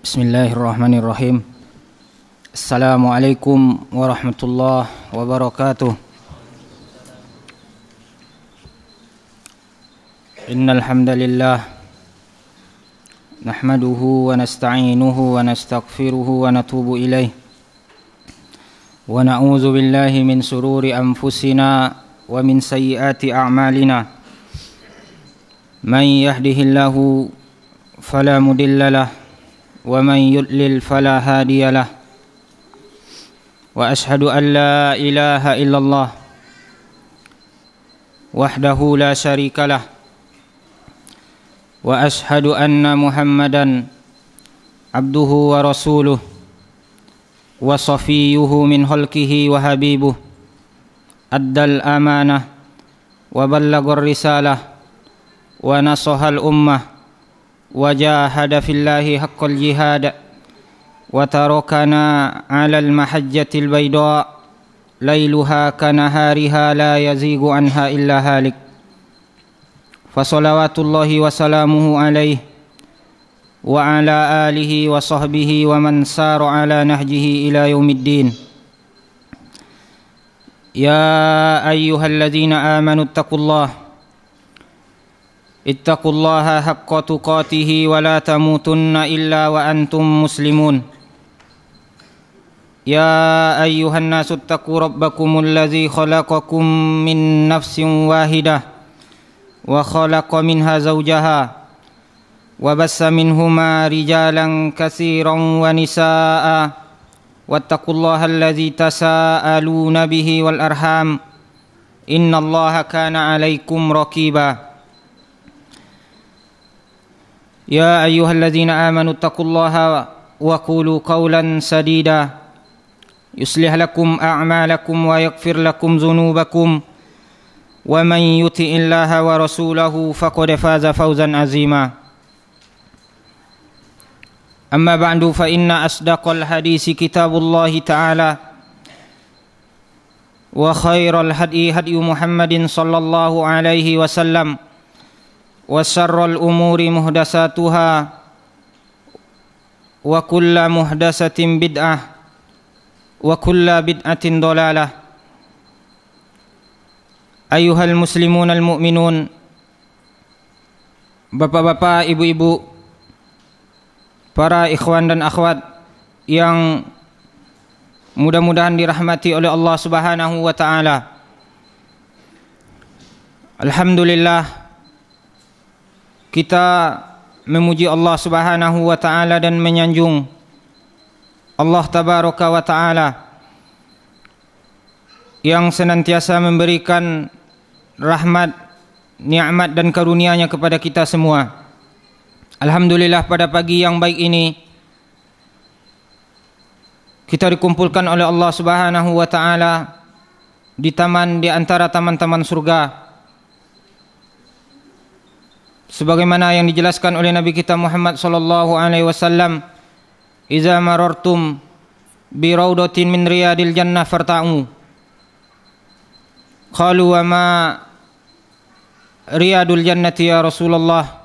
Bismillahirrahmanirrahim. Assalamualaikum warahmatullahi wabarakatuh. Innal hamdalillah nahmaduhu wa nasta'inuhu wa nastaghfiruhu wa natubu ilaih. Wa na'udzu billahi min sururi anfusina wa min sayyiati a'malina. Man yahdihillahu fala mudilla lahu ومن يضلل فلا هادي له وأشهد أن لا إله إلا الله وحده لا شريك له وأشهد أن محمدا عبده ورسوله وصفيه من خلقه وحبيبه أدى الأمانة وبلغ الرسالة ونصح الأمة وجاهد في الله حق الجهاد وتركنا على المحجة البيضاء ليلها كنهارها لا يزيغ عنها إلا هالك فصلوات الله وسلامه عليه وعلى آله وصحبه ومن سار على نهجه إلى يوم الدين. يا أيها الذين آمنوا اتقوا الله اتقوا الله حق تقاته ولا تموتن إلا وأنتم مسلمون. يا أيها الناس اتقوا ربكم الذي خلقكم من نفس واحدة وخلق منها زوجها وبث منهما رجالا كثيرا ونساء واتقوا الله الذي تساءلون به والأرحام إن الله كان عليكم رقيبا. يا أيها الذين آمنوا اتقوا الله وقولوا قولا سديدا يصلح لكم أعمالكم ويغفر لكم ذنوبكم ومن يطع الله ورسوله فقد فاز فوزا عظيما. أما بعد فإن أصدق الحديث كتاب الله تعالى وخير الهدي هدي محمد صلى الله عليه وسلم وشر الأمور محدثاتها وكل محدثة بدعة وكل بدعة ضلالة. أيها المسلمون المؤمنون, bapak-bapak, ibu-ibu, para ikhwan dan akhwat yang mudah-mudahan dirahmati oleh Allah Subhanahu wa taala. Alhamdulillah, kita memuji Allah Subhanahu wa taala dan menyanjung Allah Tabaraka wa taala yang senantiasa memberikan rahmat, nikmat dan karunia-Nya kepada kita semua. Alhamdulillah, pada pagi yang baik ini kita dikumpulkan oleh Allah Subhanahu wa taala di taman di antara taman-taman surga, sebagaimana yang dijelaskan oleh Nabi kita Muhammad sallallahu alaihi wasallam, "Iza marartum bi raudatin min riyadil jannah farta'u." Qalu wa ma riyadul jannati ya Rasulullah?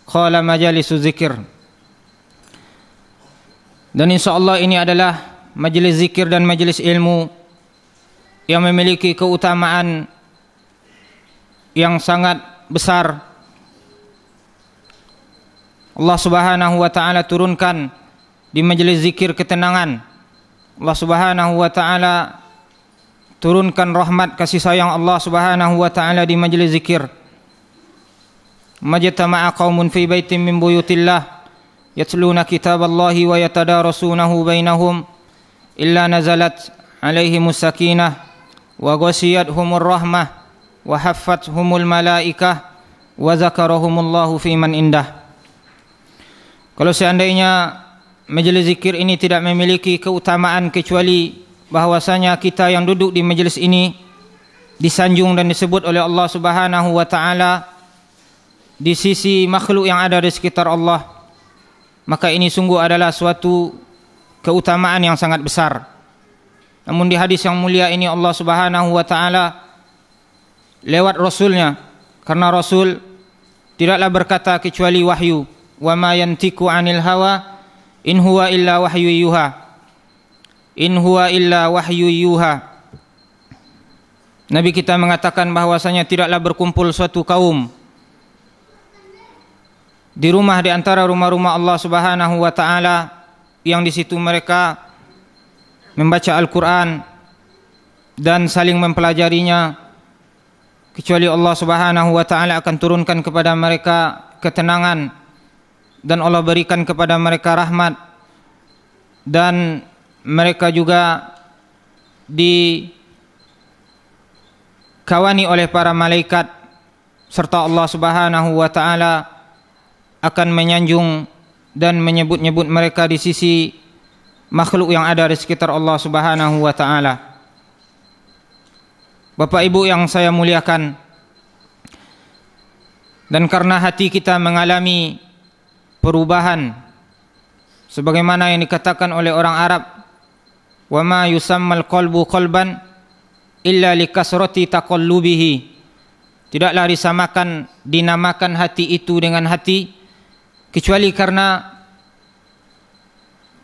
Qala majalisu zikir. Dan insyaallah ini adalah majelis zikir dan majelis ilmu yang memiliki keutamaan yang sangat besar. Allah Subhanahu wa taala turunkan di majelis zikir ketenangan. Allah Subhanahu wa taala turunkan rahmat kasih sayang Allah Subhanahu wa taala di majelis zikir. Majtama'a qaumun fi baitin min buyutillah yatluna kitaballahi wa yatadarasunahu bainahum illa nazalat alaihimus sakinah wa ghashiyatuhumur rahmah wa haffathumul malaikah wa zakarahumullahu fi man indah. Kalau seandainya majelis zikir ini tidak memiliki keutamaan kecuali bahwasanya kita yang duduk di majelis ini disanjung dan disebut oleh Allah Subhanahu wa taala di sisi makhluk yang ada di sekitar Allah, maka ini sungguh adalah suatu keutamaan yang sangat besar. Namun di hadis yang mulia ini Allah Subhanahu wa taala lewat Rasulnya, karena Rasul tidaklah berkata kecuali wahyu. Wa ma yantiqu 'anil hawa in huwa illa wahyu yuha, in huwa illa wahyu yuha. Nabi kita mengatakan bahwasanya tidaklah berkumpul suatu kaum di rumah di antara rumah-rumah Allah Subhanahu wa taala yang di situ mereka membaca Al-Qur'an dan saling mempelajarinya, kecuali Allah Subhanahu wa taala akan turunkan kepada mereka ketenangan dan Allah berikan kepada mereka rahmat, dan mereka juga dikawani oleh para malaikat, serta Allah Subhanahu wa taala akan menyanjung dan menyebut-nyebut mereka di sisi makhluk yang ada di sekitar Allah Subhanahu wa taala. Bapak Ibu yang saya muliakan, dan karena hati kita mengalami perubahan sebagaimana yang dikatakan oleh orang Arab, wa ma yusammal qalbu qalban illa likasrati taqallubihi, tidaklah dinamakan hati itu dengan hati kecuali karena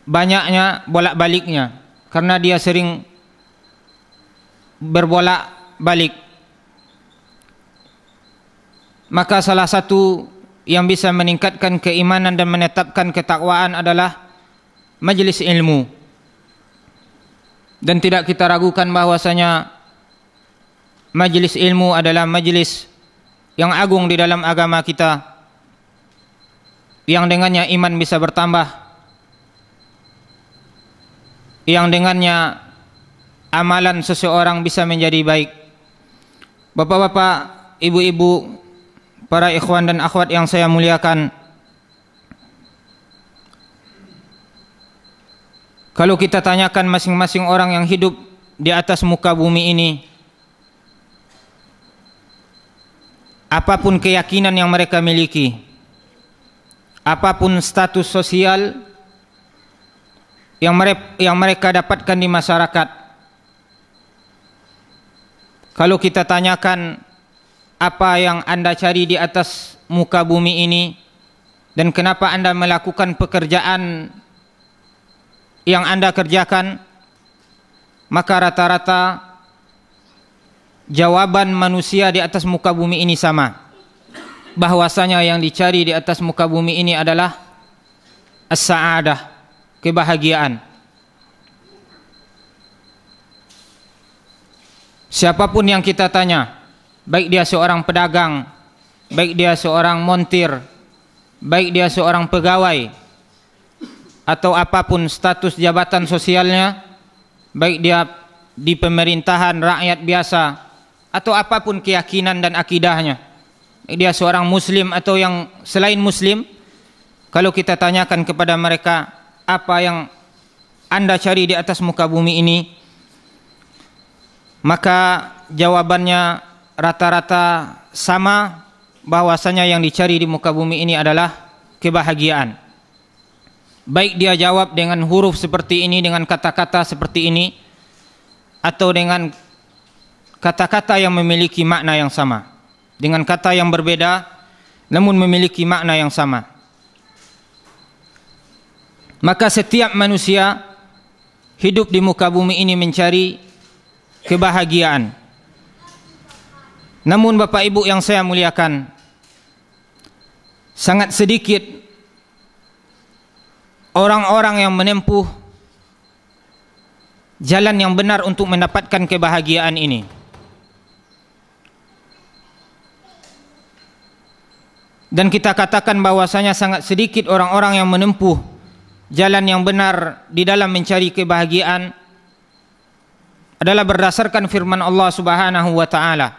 banyaknya bolak-baliknya, karena dia sering berbolak-balik. Maka salah satu yang bisa meningkatkan keimanan dan menetapkan ketakwaan adalah majelis ilmu. Dan tidak kita ragukan bahwasanya majelis ilmu adalah majelis yang agung di dalam agama kita, yang dengannya iman bisa bertambah, yang dengannya amalan seseorang bisa menjadi baik. Bapak-bapak, ibu-ibu, para ikhwan dan akhwat yang saya muliakan, kalau kita tanyakan masing-masing orang yang hidup di atas muka bumi ini, apapun keyakinan yang mereka miliki, apapun status sosial yang mereka dapatkan di masyarakat, kalau kita tanyakan apa yang Anda cari di atas muka bumi ini dan kenapa Anda melakukan pekerjaan yang Anda kerjakan, maka rata-rata jawaban manusia di atas muka bumi ini sama, bahwasanya yang dicari di atas muka bumi ini adalah as-sa'adah, kebahagiaan. Siapapun yang kita tanya, baik dia seorang pedagang, baik dia seorang montir, baik dia seorang pegawai, atau apapun status jabatan sosialnya, baik dia di pemerintahan, rakyat biasa, atau apapun keyakinan dan akidahnya, baik dia seorang muslim atau yang selain muslim, kalau kita tanyakan kepada mereka apa yang Anda cari di atas muka bumi ini, maka jawabannya rata-rata sama, bahwasanya yang dicari di muka bumi ini adalah kebahagiaan. Baik dia jawab dengan huruf seperti ini, dengan kata-kata seperti ini, atau dengan kata-kata yang memiliki makna yang sama, dengan kata yang berbeda namun memiliki makna yang sama. Maka setiap manusia hidup di muka bumi ini mencari kebahagiaan. Namun Bapak Ibu yang saya muliakan, sangat sedikit orang-orang yang menempuh jalan yang benar untuk mendapatkan kebahagiaan ini. Dan kita katakan bahwasanya sangat sedikit orang-orang yang menempuh jalan yang benar di dalam mencari kebahagiaan adalah berdasarkan firman Allah Subhanahu wa taala.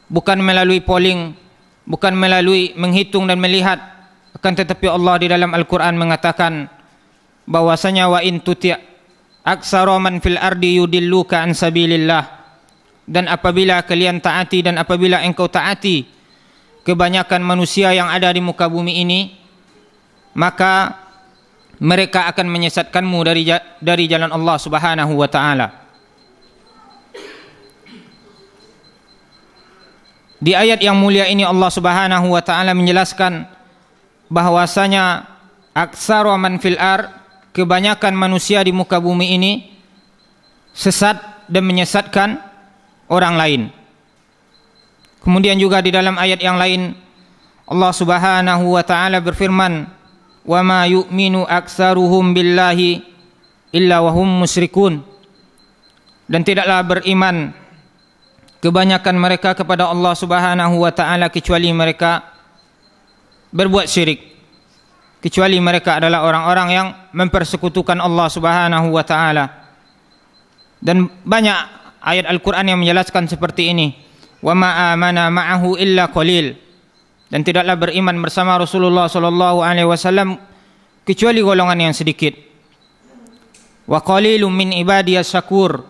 Bukan melalui polling, bukan melalui menghitung dan melihat, akan tetapi Allah di dalam Al-Qur'an mengatakan bahwasanya wa in tuti' aktsara man fil ardi yudilluka an sabilillah, dan apabila kalian taati dan apabila engkau taati kebanyakan manusia yang ada di muka bumi ini, maka mereka akan menyesatkanmu dari jalan Allah Subhanahu wa taala. Di ayat yang mulia ini Allah Subhanahu wa taala menjelaskan bahwasanya aktsaru man fil kebanyakan manusia di muka bumi ini sesat dan menyesatkan orang lain. Kemudian juga di dalam ayat yang lain Allah Subhanahu wa taala berfirman, "Wa ma yu'minu aktsaruhum billahi illa wa hum musyrikun." Dan tidaklah beriman kebanyakan mereka kepada Allah Subhanahu wa taala kecuali mereka berbuat syirik. Kecuali mereka adalah orang-orang yang mempersekutukan Allah Subhanahu wa taala. Dan banyak ayat Al-Qur'an yang menjelaskan seperti ini. Wa ma amana ma'ahu illa qalil. Dan tidaklah beriman bersama Rasulullah sallallahu alaihi wasallam kecuali golongan yang sedikit. Wa qalilum min ibadiyas syakur.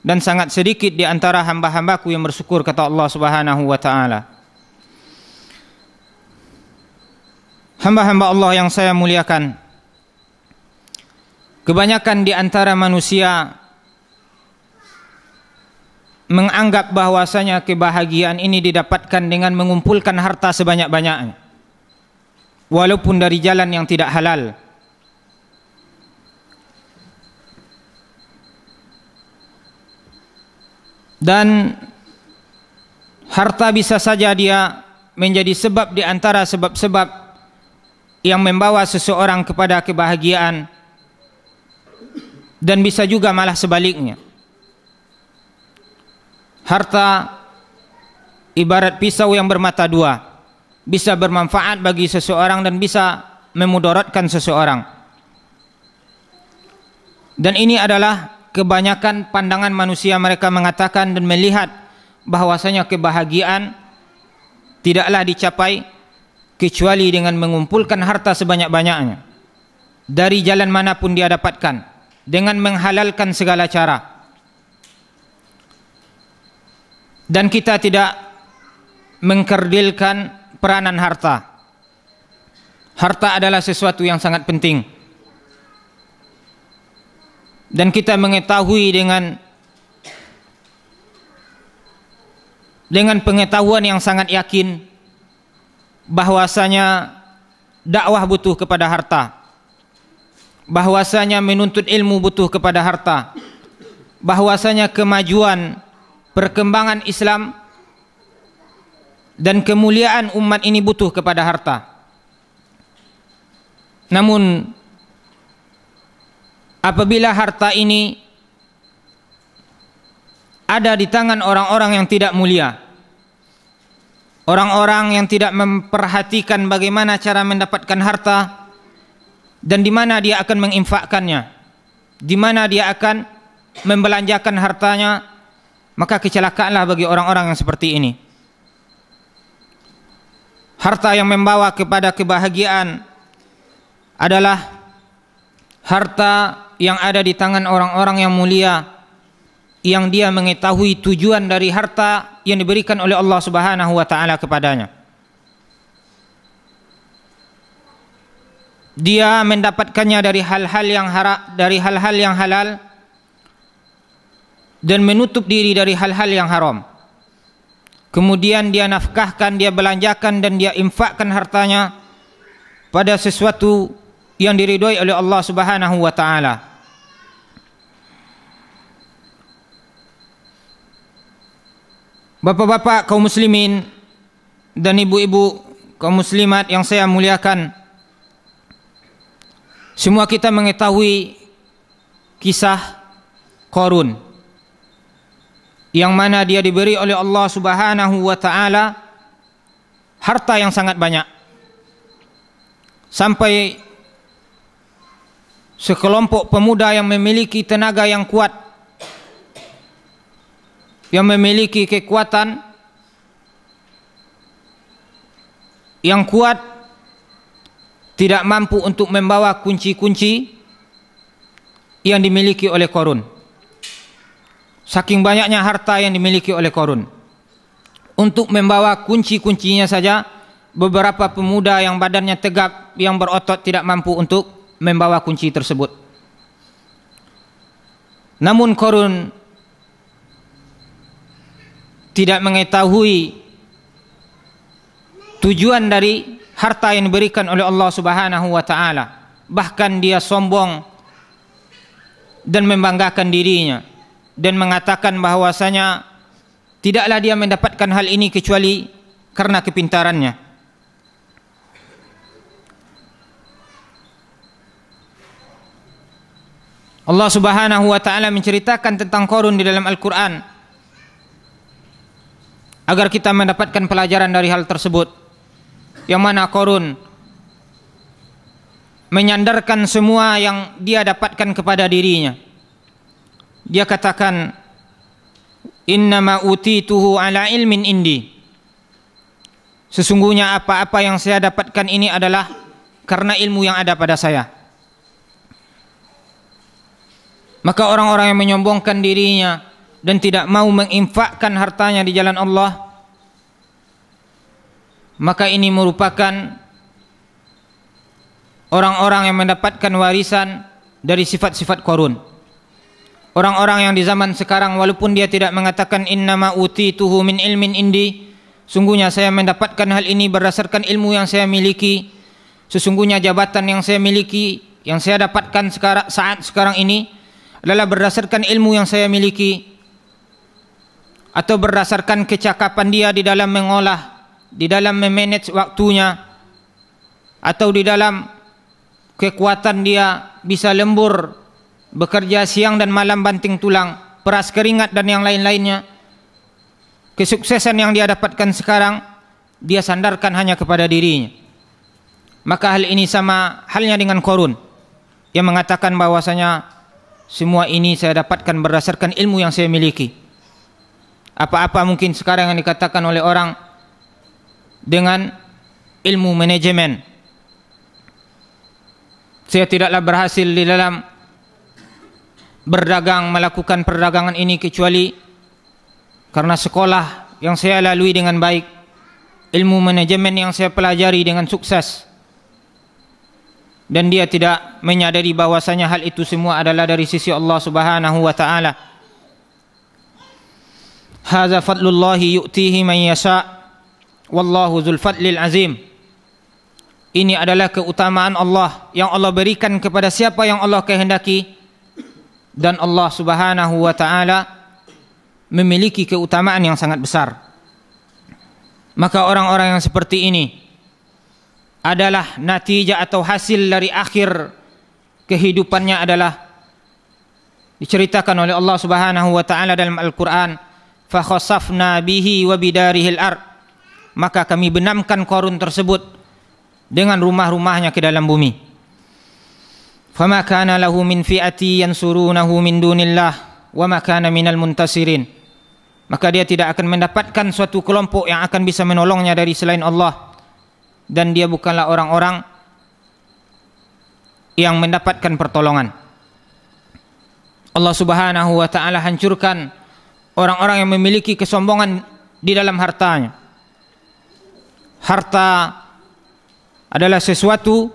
Dan sangat sedikit di antara hamba-hambaku yang bersyukur, kata Allah Subhanahu wa taala. Hamba-hamba Allah yang saya muliakan, kebanyakan di antara manusia menganggap bahwasanya kebahagiaan ini didapatkan dengan mengumpulkan harta sebanyak-banyaknya, walaupun dari jalan yang tidak halal. Dan harta bisa saja dia menjadi sebab di antara sebab-sebab yang membawa seseorang kepada kebahagiaan, dan bisa juga malah sebaliknya. Harta ibarat pisau yang bermata dua, bisa bermanfaat bagi seseorang dan bisa memudaratkan seseorang. Dan ini adalah kebanyakan pandangan manusia. Mereka mengatakan dan melihat bahwasanya kebahagiaan tidaklah dicapai kecuali dengan mengumpulkan harta sebanyak-banyaknya dari jalan manapun dia dapatkan, dengan menghalalkan segala cara. Dan kita tidak mengkerdilkan peranan harta. Harta adalah sesuatu yang sangat penting. Dan kita mengetahui dengan pengetahuan yang sangat yakin bahwasanya dakwah butuh kepada harta, bahwasanya menuntut ilmu butuh kepada harta, bahwasanya kemajuan perkembangan Islam dan kemuliaan umat ini butuh kepada harta. Namun apabila harta ini ada di tangan orang-orang yang tidak mulia, orang-orang yang tidak memperhatikan bagaimana cara mendapatkan harta dan di mana dia akan menginfakkannya, di mana dia akan membelanjakan hartanya, maka kecelakaanlah bagi orang-orang yang seperti ini. Harta yang membawa kepada kebahagiaan adalah harta yang ada di tangan orang-orang yang mulia, yang dia mengetahui tujuan dari harta yang diberikan oleh Allah Subhanahu wa taala kepadanya. Dia mendapatkannya dari hal-hal yang halal dan menutup diri dari hal-hal yang haram. Kemudian dia nafkahkan, dia belanjakan dan dia infakkan hartanya pada sesuatu yang diridhoi oleh Allah Subhanahu wa taala. Bapak-bapak kaum muslimin dan ibu-ibu kaum muslimat yang saya muliakan, semua kita mengetahui kisah Qarun, yang mana dia diberi oleh Allah Subhanahu wa taala harta yang sangat banyak, sampai sekelompok pemuda yang memiliki tenaga yang kuat, yang memiliki kekuatan yang kuat, tidak mampu untuk membawa kunci-kunci yang dimiliki oleh Qarun. Saking banyaknya harta yang dimiliki oleh Qarun, untuk membawa kunci-kuncinya saja beberapa pemuda yang badannya tegap, yang berotot, tidak mampu untuk membawa kunci tersebut. Namun Qarun tidak mengetahui tujuan dari harta yang diberikan oleh Allah Subhanahu wa taala. Bahkan dia sombong dan membanggakan dirinya dan mengatakan bahwasanya tidaklah dia mendapatkan hal ini kecuali karena kepintarannya. Allah Subhanahu wa taala menceritakan tentang Qarun di dalam Al-Qur'an agar kita mendapatkan pelajaran dari hal tersebut, yang mana Qarun menyandarkan semua yang dia dapatkan kepada dirinya. Dia katakan, innama utituhu ala ilmin indi, sesungguhnya apa-apa yang saya dapatkan ini adalah karena ilmu yang ada pada saya. Maka orang-orang yang menyombongkan dirinya dan tidak mau menginfakkan hartanya di jalan Allah, maka ini merupakan orang-orang yang mendapatkan warisan dari sifat-sifat Qarun. Orang-orang yang di zaman sekarang, walaupun dia tidak mengatakan innama utituhu min ilmin indi, sungguhnya saya mendapatkan hal ini berdasarkan ilmu yang saya miliki, sesungguhnya jabatan yang saya miliki, yang saya dapatkan saat sekarang ini adalah berdasarkan ilmu yang saya miliki, atau berdasarkan kecakapan dia di dalam mengolah, di dalam memanage waktunya, atau di dalam kekuatan dia bisa lembur, bekerja siang dan malam banting tulang, peras keringat dan yang lain-lainnya. Kesuksesan yang dia dapatkan sekarang dia sandarkan hanya kepada dirinya. Maka hal ini sama halnya dengan Qarun yang mengatakan bahwasanya semua ini saya dapatkan berdasarkan ilmu yang saya miliki. Apa-apa mungkin sekarang yang dikatakan oleh orang dengan ilmu manajemen, saya tidaklah berhasil di dalam berdagang, melakukan perdagangan ini kecuali karena sekolah yang saya lalui dengan baik, ilmu manajemen yang saya pelajari dengan sukses. Dan dia tidak menyadari bahwasanya hal itu semua adalah dari sisi Allah Subhanahu wa taala. Hadza fadlullahi yu'tihi man yasha wallahu dzul fadlil azim. Ini adalah keutamaan Allah yang Allah berikan kepada siapa yang Allah kehendaki, dan Allah Subhanahu wa taala memiliki keutamaan yang sangat besar. Maka orang-orang yang seperti ini adalah natijah atau hasil dari akhir kehidupannya adalah diceritakan oleh Allah Subhanahu wa taala dalam Al-Qur'an, fa khasafna bihi wa bidarihil ard, maka kami benamkan Qarun tersebut dengan rumah-rumahnya ke dalam bumi. Fama kana lahu min fi'ati yansurunahu min dunillah wa ma kana minal muntasirin, maka dia tidak akan mendapatkan suatu kelompok yang akan bisa menolongnya dari selain Allah, dan dia bukanlah orang-orang yang mendapatkan pertolongan. Allah Subhanahu wa taala hancurkan orang-orang yang memiliki kesombongan di dalam hartanya. Harta adalah sesuatu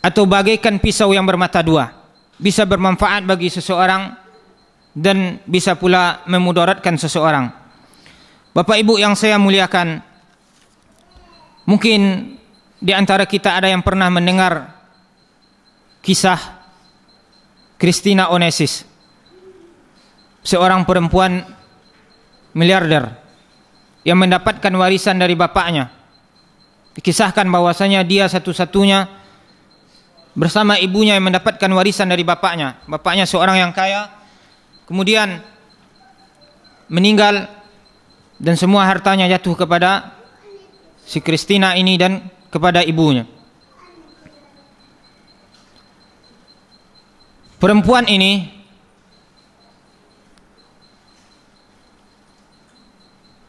atau bagaikan pisau yang bermata dua, bisa bermanfaat bagi seseorang dan bisa pula memudaratkan seseorang. Bapak Ibu yang saya muliakan, mungkin di antara kita ada yang pernah mendengar kisah Christina Onassis, seorang perempuan miliarder yang mendapatkan warisan dari bapaknya. Dikisahkan bahwasanya dia satu-satunya bersama ibunya yang mendapatkan warisan dari bapaknya. Bapaknya seorang yang kaya, kemudian meninggal, dan semua hartanya jatuh kepada si Christina ini dan kepada ibunya. Perempuan ini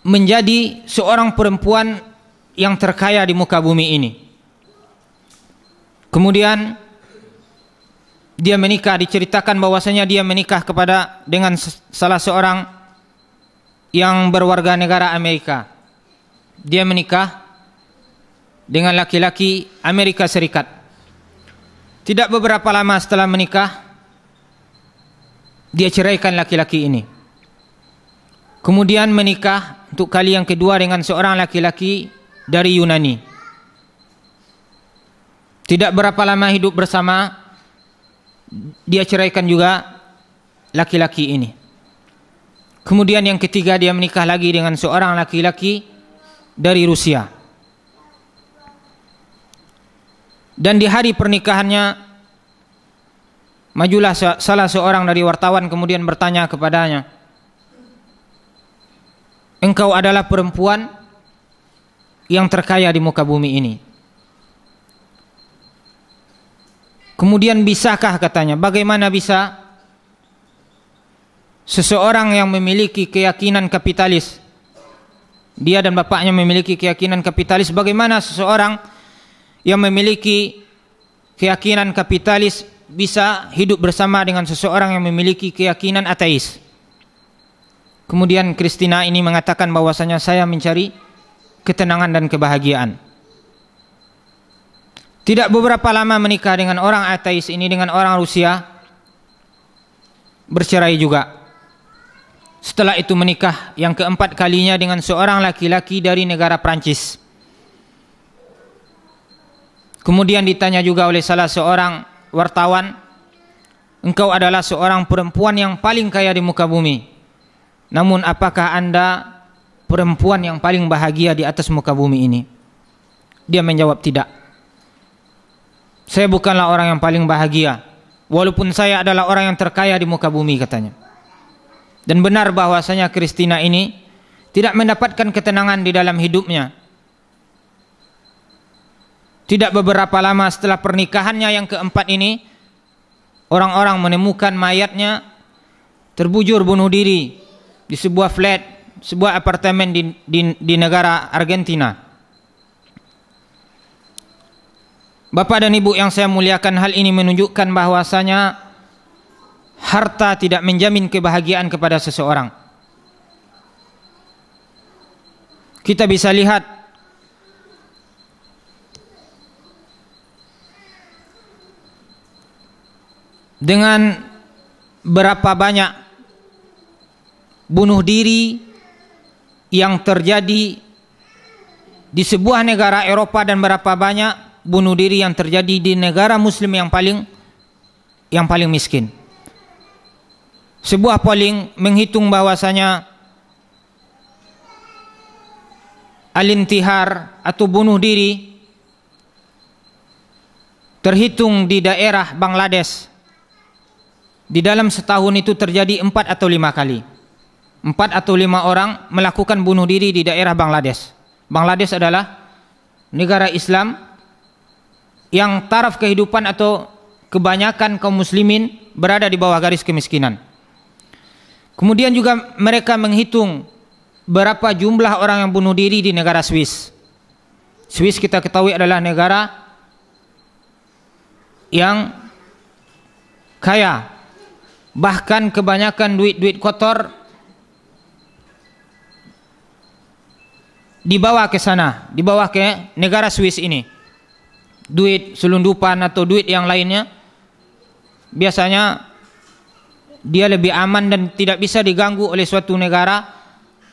menjadi seorang perempuan yang terkaya di muka bumi ini. Kemudian dia menikah, diceritakan bahwasanya dia menikah dengan salah seorang yang berwarga negara Amerika. Dia menikah dengan laki-laki Amerika Serikat. Tidak beberapa lama setelah menikah, dia ceraikan laki-laki ini. Kemudian menikah untuk kali yang kedua dengan seorang laki-laki dari Yunani. Tidak berapa lama hidup bersama, dia ceraikan juga laki-laki ini. Kemudian yang ketiga, dia menikah lagi dengan seorang laki-laki dari Rusia. Dan di hari pernikahannya, majulah salah seorang dari wartawan kemudian bertanya kepadanya, engkau adalah perempuan yang terkaya di muka bumi ini. Kemudian bisakah, katanya, bagaimana bisa seseorang yang memiliki keyakinan kapitalis, dia dan bapaknya memiliki keyakinan kapitalis, bagaimana seseorang yang memiliki keyakinan kapitalis bisa hidup bersama dengan seseorang yang memiliki keyakinan ateis? Kemudian Christina ini mengatakan bahwasanya saya mencari ketenangan dan kebahagiaan. Tidak beberapa lama menikah dengan orang ateis ini, dengan orang Rusia, bercerai juga. Setelah itu menikah yang keempat kalinya dengan seorang laki-laki dari negara Prancis. Kemudian ditanya juga oleh salah seorang wartawan, engkau adalah seorang perempuan yang paling kaya di muka bumi, namun apakah Anda perempuan yang paling bahagia di atas muka bumi ini? Dia menjawab, tidak. Saya bukanlah orang yang paling bahagia, walaupun saya adalah orang yang terkaya di muka bumi, katanya. Dan benar bahwasanya Christina ini tidak mendapatkan ketenangan di dalam hidupnya. Tidak beberapa lama setelah pernikahannya yang keempat ini, orang-orang menemukan mayatnya terbujur bunuh diri di sebuah flat, sebuah apartemen di negara Argentina. Bapak dan Ibu yang saya muliakan, hal ini menunjukkan bahwasanya harta tidak menjamin kebahagiaan kepada seseorang. Kita bisa lihat dengan berapa banyak bunuh diri yang terjadi di sebuah negara Eropa dan berapa banyak bunuh diri yang terjadi di negara Muslim yang paling miskin. Sebuah polling menghitung bahwasanya al-intihar atau bunuh diri terhitung di daerah Bangladesh, di dalam setahun itu terjadi 4 atau 5 kali. 4 atau 5 orang melakukan bunuh diri di daerah Bangladesh. Bangladesh adalah negara Islam yang taraf kehidupan atau kebanyakan kaum muslimin berada di bawah garis kemiskinan. Kemudian juga mereka menghitung berapa jumlah orang yang bunuh diri di negara Swiss. Swiss kita ketahui adalah negara yang kaya, bahkan kebanyakan duit-duit kotor dibawa ke sana, dibawa ke negara Swiss ini. Duit selundupan atau duit yang lainnya biasanya dia lebih aman dan tidak bisa diganggu oleh suatu negara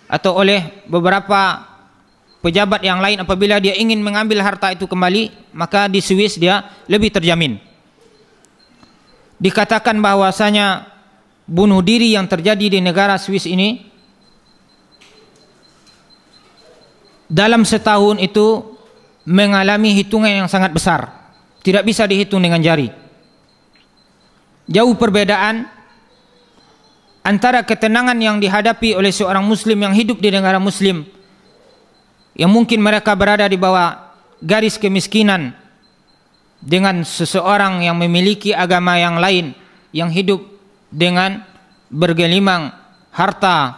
atau oleh beberapa pejabat yang lain. Apabila dia ingin mengambil harta itu kembali, maka di Swiss dia lebih terjamin. Dikatakan bahwasanya bunuh diri yang terjadi di negara Swiss ini dalam setahun itu mengalami hitungan yang sangat besar, tidak bisa dihitung dengan jari. Jauh perbedaan antara ketenangan yang dihadapi oleh seorang muslim yang hidup di negara muslim, yang mungkin mereka berada di bawah garis kemiskinan, dengan seseorang yang memiliki agama yang lain, yang hidup dengan bergelimang harta,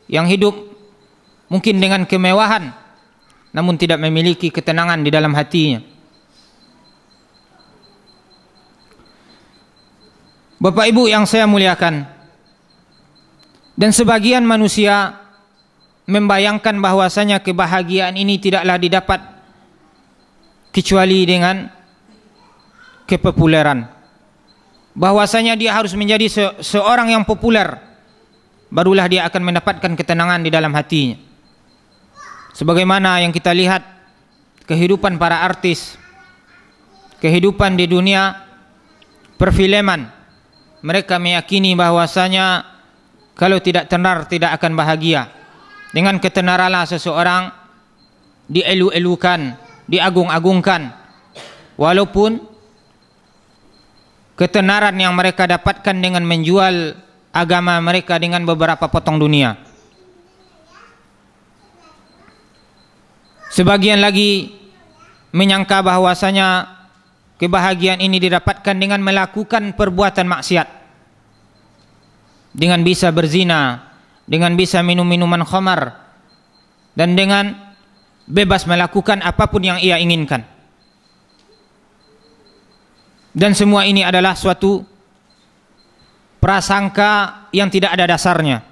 yang hidup mungkin dengan kemewahan, namun tidak memiliki ketenangan di dalam hatinya. Bapak Ibu yang saya muliakan, dan sebagian manusia membayangkan bahwasanya kebahagiaan ini tidaklah didapat kecuali dengan kepopuleran. Bahwasanya dia harus menjadi seorang yang populer, barulah dia akan mendapatkan ketenangan di dalam hatinya. Sebagaimana yang kita lihat kehidupan para artis, kehidupan di dunia perfilman, mereka meyakini bahwasanya kalau tidak tenar tidak akan bahagia. Dengan ketenaranlah seseorang dielu-elukan, diagung-agungkan, walaupun ketenaran yang mereka dapatkan dengan menjual agama mereka dengan beberapa potong dunia. Sebagian lagi menyangka bahwasanya kebahagiaan ini didapatkan dengan melakukan perbuatan maksiat, dengan bisa berzina, dengan bisa minum minuman khamar, dan dengan bebas melakukan apapun yang ia inginkan. Dan semua ini adalah suatu prasangka yang tidak ada dasarnya.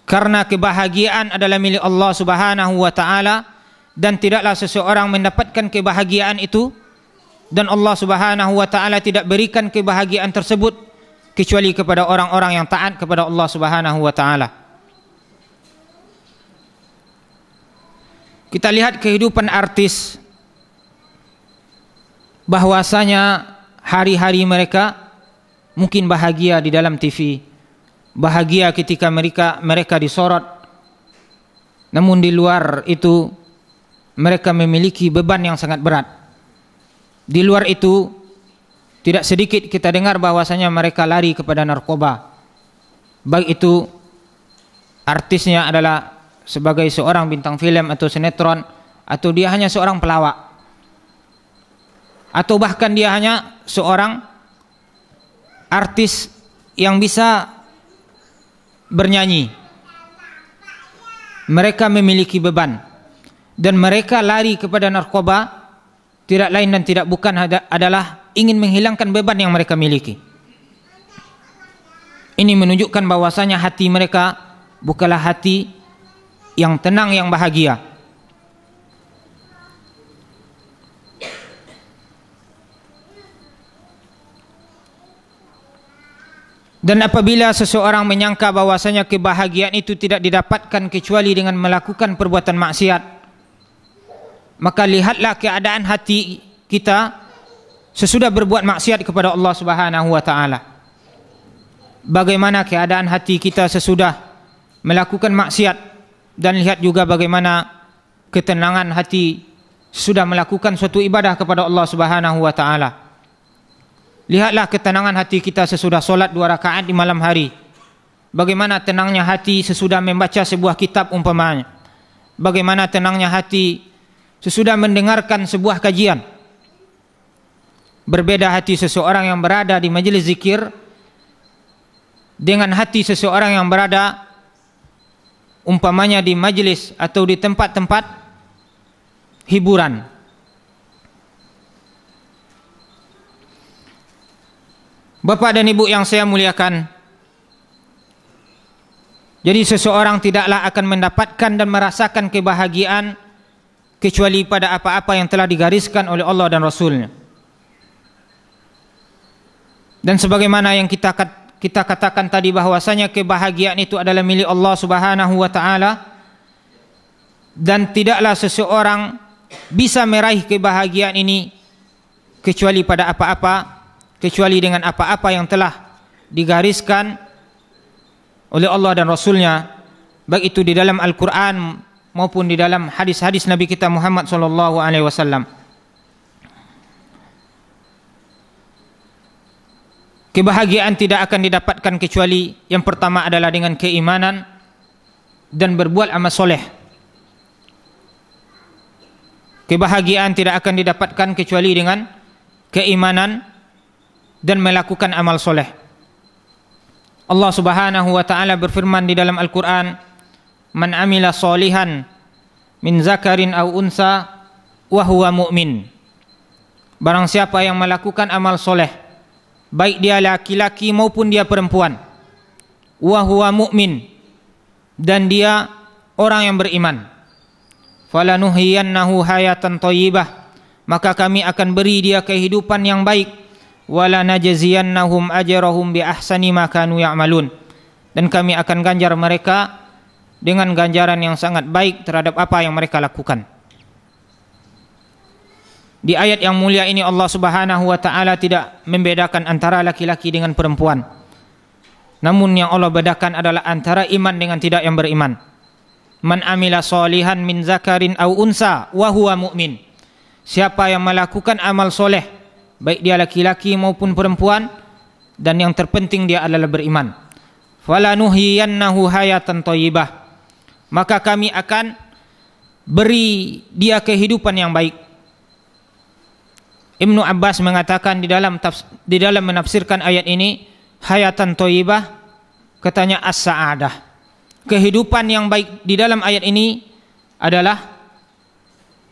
Karena kebahagiaan adalah milik Allah Subhanahu wa taala, dan tidaklah seseorang mendapatkan kebahagiaan itu, dan Allah Subhanahu wa taala tidak berikan kebahagiaan tersebut kecuali kepada orang-orang yang taat kepada Allah Subhanahu wa taala. Kita lihat kehidupan artis, bahwasanya hari-hari mereka mungkin bahagia di dalam TV, bahagia ketika mereka disorot, namun di luar itu mereka memiliki beban yang sangat berat. Di luar itu tidak sedikit kita dengar bahwasanya mereka lari kepada narkoba, baik itu artisnya adalah sebagai seorang bintang film atau sinetron, atau dia hanya seorang pelawak, atau bahkan dia hanya seorang artis yang bisa bernyanyi. Mereka memiliki beban, dan mereka lari kepada narkoba tidak lain dan tidak bukan adalah ingin menghilangkan beban yang mereka miliki. Ini menunjukkan bahwasanya hati mereka bukanlah hati yang tenang, yang bahagia. Dan apabila seseorang menyangka bahwasanya kebahagiaan itu tidak didapatkan kecuali dengan melakukan perbuatan maksiat, maka lihatlah keadaan hati kita sesudah berbuat maksiat kepada Allah Subhanahu wa taala. Bagaimana keadaan hati kita sesudah melakukan maksiat, dan lihat juga bagaimana ketenangan hati sudah melakukan suatu ibadah kepada Allah Subhanahu wa taala. Lihatlah ketenangan hati kita sesudah solat 2 rakaat di malam hari. Bagaimana tenangnya hati sesudah membaca sebuah kitab umpamanya. Bagaimana tenangnya hati sesudah mendengarkan sebuah kajian. Berbeda hati seseorang yang berada di majelis zikir dengan hati seseorang yang berada umpamanya di majelis atau di tempat-tempat hiburan. Bapak dan Ibu yang saya muliakan, jadi seseorang tidaklah akan mendapatkan dan merasakan kebahagiaan kecuali pada apa-apa yang telah digariskan oleh Allah dan Rasul-Nya. Dan sebagaimana yang kita katakan tadi bahwasanya kebahagiaan itu adalah milik Allah Subhanahu wa taala, dan tidaklah seseorang bisa meraih kebahagiaan ini kecuali pada apa-apa, kecuali dengan apa-apa yang telah digariskan oleh Allah dan Rasul-Nya, baik itu di dalam Al-Quran maupun di dalam hadis-hadis Nabi kita Muhammad SAW. Kebahagiaan tidak akan didapatkan kecuali yang pertama adalah dengan keimanan dan berbuat amal soleh. Kebahagiaan tidak akan didapatkan kecuali dengan keimanan dan melakukan amal soleh. Allah Subhanahu wa taala berfirman di dalam Al-Quran, "Man amila solihan min zakarin aw unsa wa huwa mu'min." Barang siapa yang melakukan amal soleh, baik dia laki-laki maupun dia perempuan, wa huwa mu'min, dan dia orang yang beriman, falanuhyiyannahu hayatan thayyibah, maka kami akan beri dia kehidupan yang baik, wala najziyannahum ajrahum bi ahsani ma kanu ya'malun, dan kami akan ganjar mereka dengan ganjaran yang sangat baik terhadap apa yang mereka lakukan. Di ayat yang mulia ini Allah Subhanahu wa taala tidak membedakan antara laki-laki dengan perempuan. Namun yang Allah bedakan adalah antara iman dengan tidak yang beriman. Man amila solihan min zakarin aw unsa wa huwa mu'min. Siapa yang melakukan amal soleh, baik dia laki-laki maupun perempuan, dan yang terpenting dia adalah beriman. Falanuhyiyannahu hayatan thayyibah. Maka kami akan beri dia kehidupan yang baik. Ibnu Abbas mengatakan di dalam menafsirkan ayat ini, hayatan thayyibah, katanya as-sa'adah. Kehidupan yang baik di dalam ayat ini adalah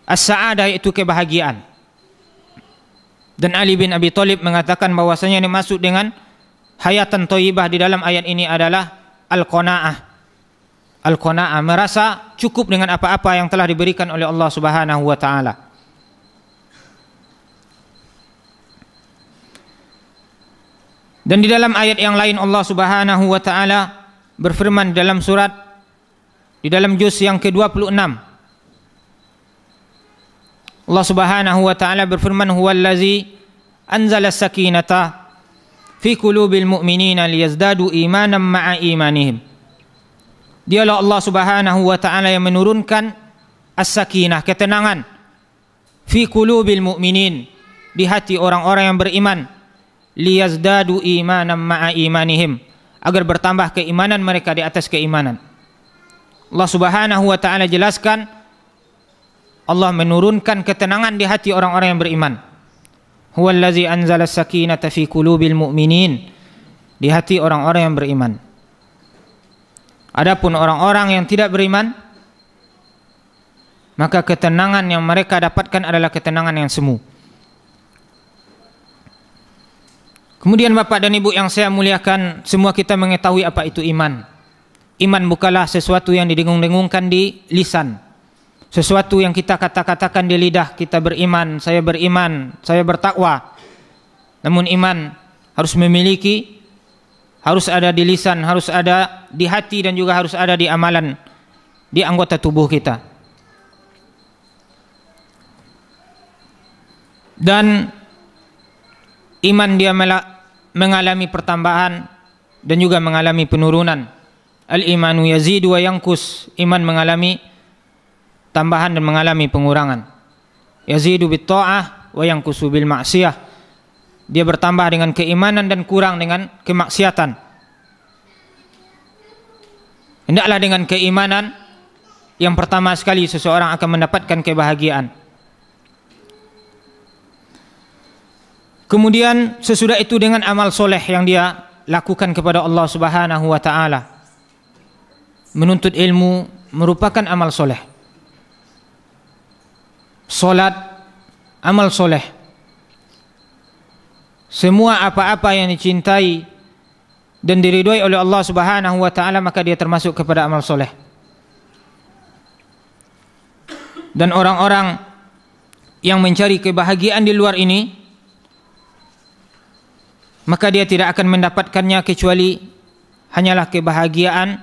as-sa'adah, yaitu kebahagiaan. Dan Ali bin Abi Thalib mengatakan bahwasanya yang dimaksud dengan hayatan thayyibah di dalam ayat ini adalah al-qanaah. Al-qanaah, merasa cukup dengan apa-apa yang telah diberikan oleh Allah Subhanahu wa taala. Dan di dalam ayat yang lain Allah Subhanahu wa taala berfirman dalam surat, di dalam juz yang ke-26, Allah Subhanahu wa taala berfirman, huwallazi anzala sakinata fi qulubil mu'minina liyazdadu imanan ma'a imanihim. Dialah Allah Subhanahu wa taala yang menurunkan as-sakinah, ketenangan, fi qulubil mu'minin, di hati orang-orang yang beriman, liyazdadu imanan ma'a imanihim, agar bertambah keimanan mereka di atas keimanan. Allah Subhanahu wa taala jelaskan, Allah menurunkan ketenangan di hati orang-orang yang beriman. Huwallazi anzala sakinata fi qulubil mu'minin, di hati orang-orang yang beriman. Adapun orang-orang yang tidak beriman, maka ketenangan yang mereka dapatkan adalah ketenangan yang semu. Kemudian Bapak dan Ibu yang saya muliakan, semua kita mengetahui apa itu iman. Iman bukanlah sesuatu yang didengung-dengungkan di lisan, sesuatu yang kita kata-katakan di lidah, kita beriman, saya bertakwa. Namun iman harus memiliki, harus ada di lisan, harus ada di hati, dan juga harus ada di amalan, di anggota tubuh kita. Dan iman dia mengalami pertambahan dan juga mengalami penurunan. Al-imanu yazidu wa yanqus, iman mengalami tambahan dan mengalami pengurangan. Yazidu bit ta'ah wa yanqusu bil ma'siyah. Dia bertambah dengan keimanan dan kurang dengan kemaksiatan. Hendaklah dengan keimanan yang pertama sekali seseorang akan mendapatkan kebahagiaan. Kemudian sesudah itu dengan amal soleh yang dia lakukan kepada Allah Subhanahu wa taala. Menuntut ilmu merupakan amal soleh. Salat, amal soleh. Semua apa-apa yang dicintai dan diridhoi oleh Allah Subhanahu wa taala, maka dia termasuk kepada amal soleh. Dan orang-orang yang mencari kebahagiaan di luar ini, maka dia tidak akan mendapatkannya kecuali hanyalah kebahagiaan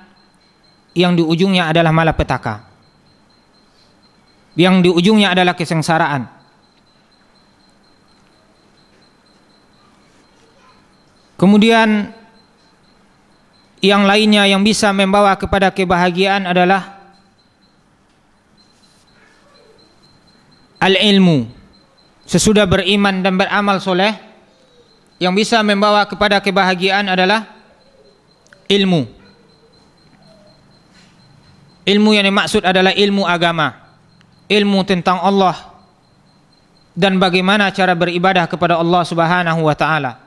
yang di ujungnya adalah malapetaka, yang di ujungnya adalah kesengsaraan. Kemudian yang lainnya yang bisa membawa kepada kebahagiaan adalah al-ilmu. Sesudah beriman dan beramal soleh, yang bisa membawa kepada kebahagiaan adalah ilmu. Ilmu yang dimaksud adalah ilmu agama, ilmu tentang Allah dan bagaimana cara beribadah kepada Allah Subhanahu wa taala.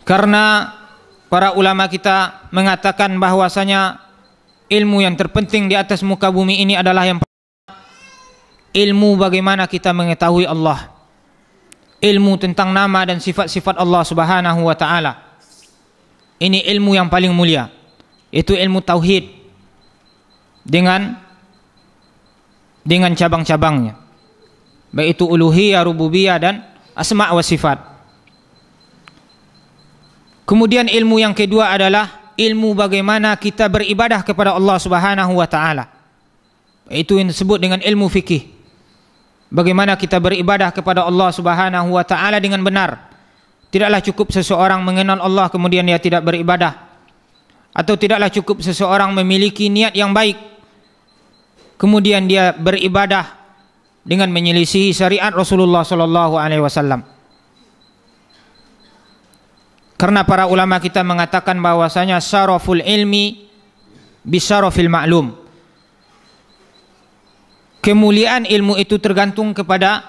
Karena para ulama kita mengatakan bahwasanya ilmu yang terpenting di atas muka bumi ini adalah yang ilmu bagaimana kita mengetahui Allah, ilmu tentang nama dan sifat-sifat Allah Subhanahu wa taala. Ini ilmu yang paling mulia, yaitu ilmu tauhid dengan cabang-cabangnya, baik itu uluhiyah, rububiyah, dan asma wa sifat. Kemudian ilmu yang kedua adalah ilmu bagaimana kita beribadah kepada Allah Subhanahu wa taala. Itu yang disebut dengan ilmu fikih. Bagaimana kita beribadah kepada Allah Subhanahu wa taala dengan benar. Tidaklah cukup seseorang mengenal Allah kemudian dia tidak beribadah, atau tidaklah cukup seseorang memiliki niat yang baik kemudian dia beribadah dengan menyelisihi syariat Rasulullah sallallahu alaihi wasallam. Karena para ulama kita mengatakan bahwasanya syaraful ilmi bisyarafil ma'lum. Kemuliaan ilmu itu tergantung kepada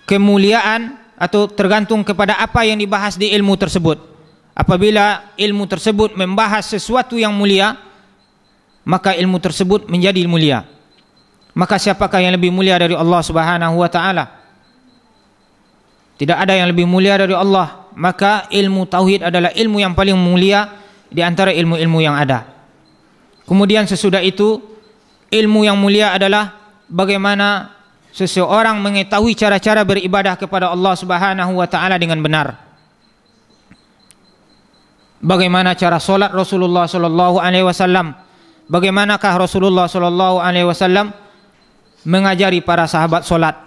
kemuliaan atau tergantung kepada apa yang dibahas di ilmu tersebut. Apabila ilmu tersebut membahas sesuatu yang mulia, maka ilmu tersebut menjadi mulia. Maka siapakah yang lebih mulia dari Allah Subhanahu wa taala? Tidak ada yang lebih mulia dari Allah. Maka ilmu tauhid adalah ilmu yang paling mulia di antara ilmu-ilmu yang ada. Kemudian sesudah itu, ilmu yang mulia adalah bagaimana seseorang mengetahui cara-cara beribadah kepada Allah Subhanahu wa taala dengan benar. Bagaimana cara salat Rasulullah sallallahu alaihi wasallam? Bagaimanakah Rasulullah sallallahu alaihi wasallam mengajari para sahabat salat?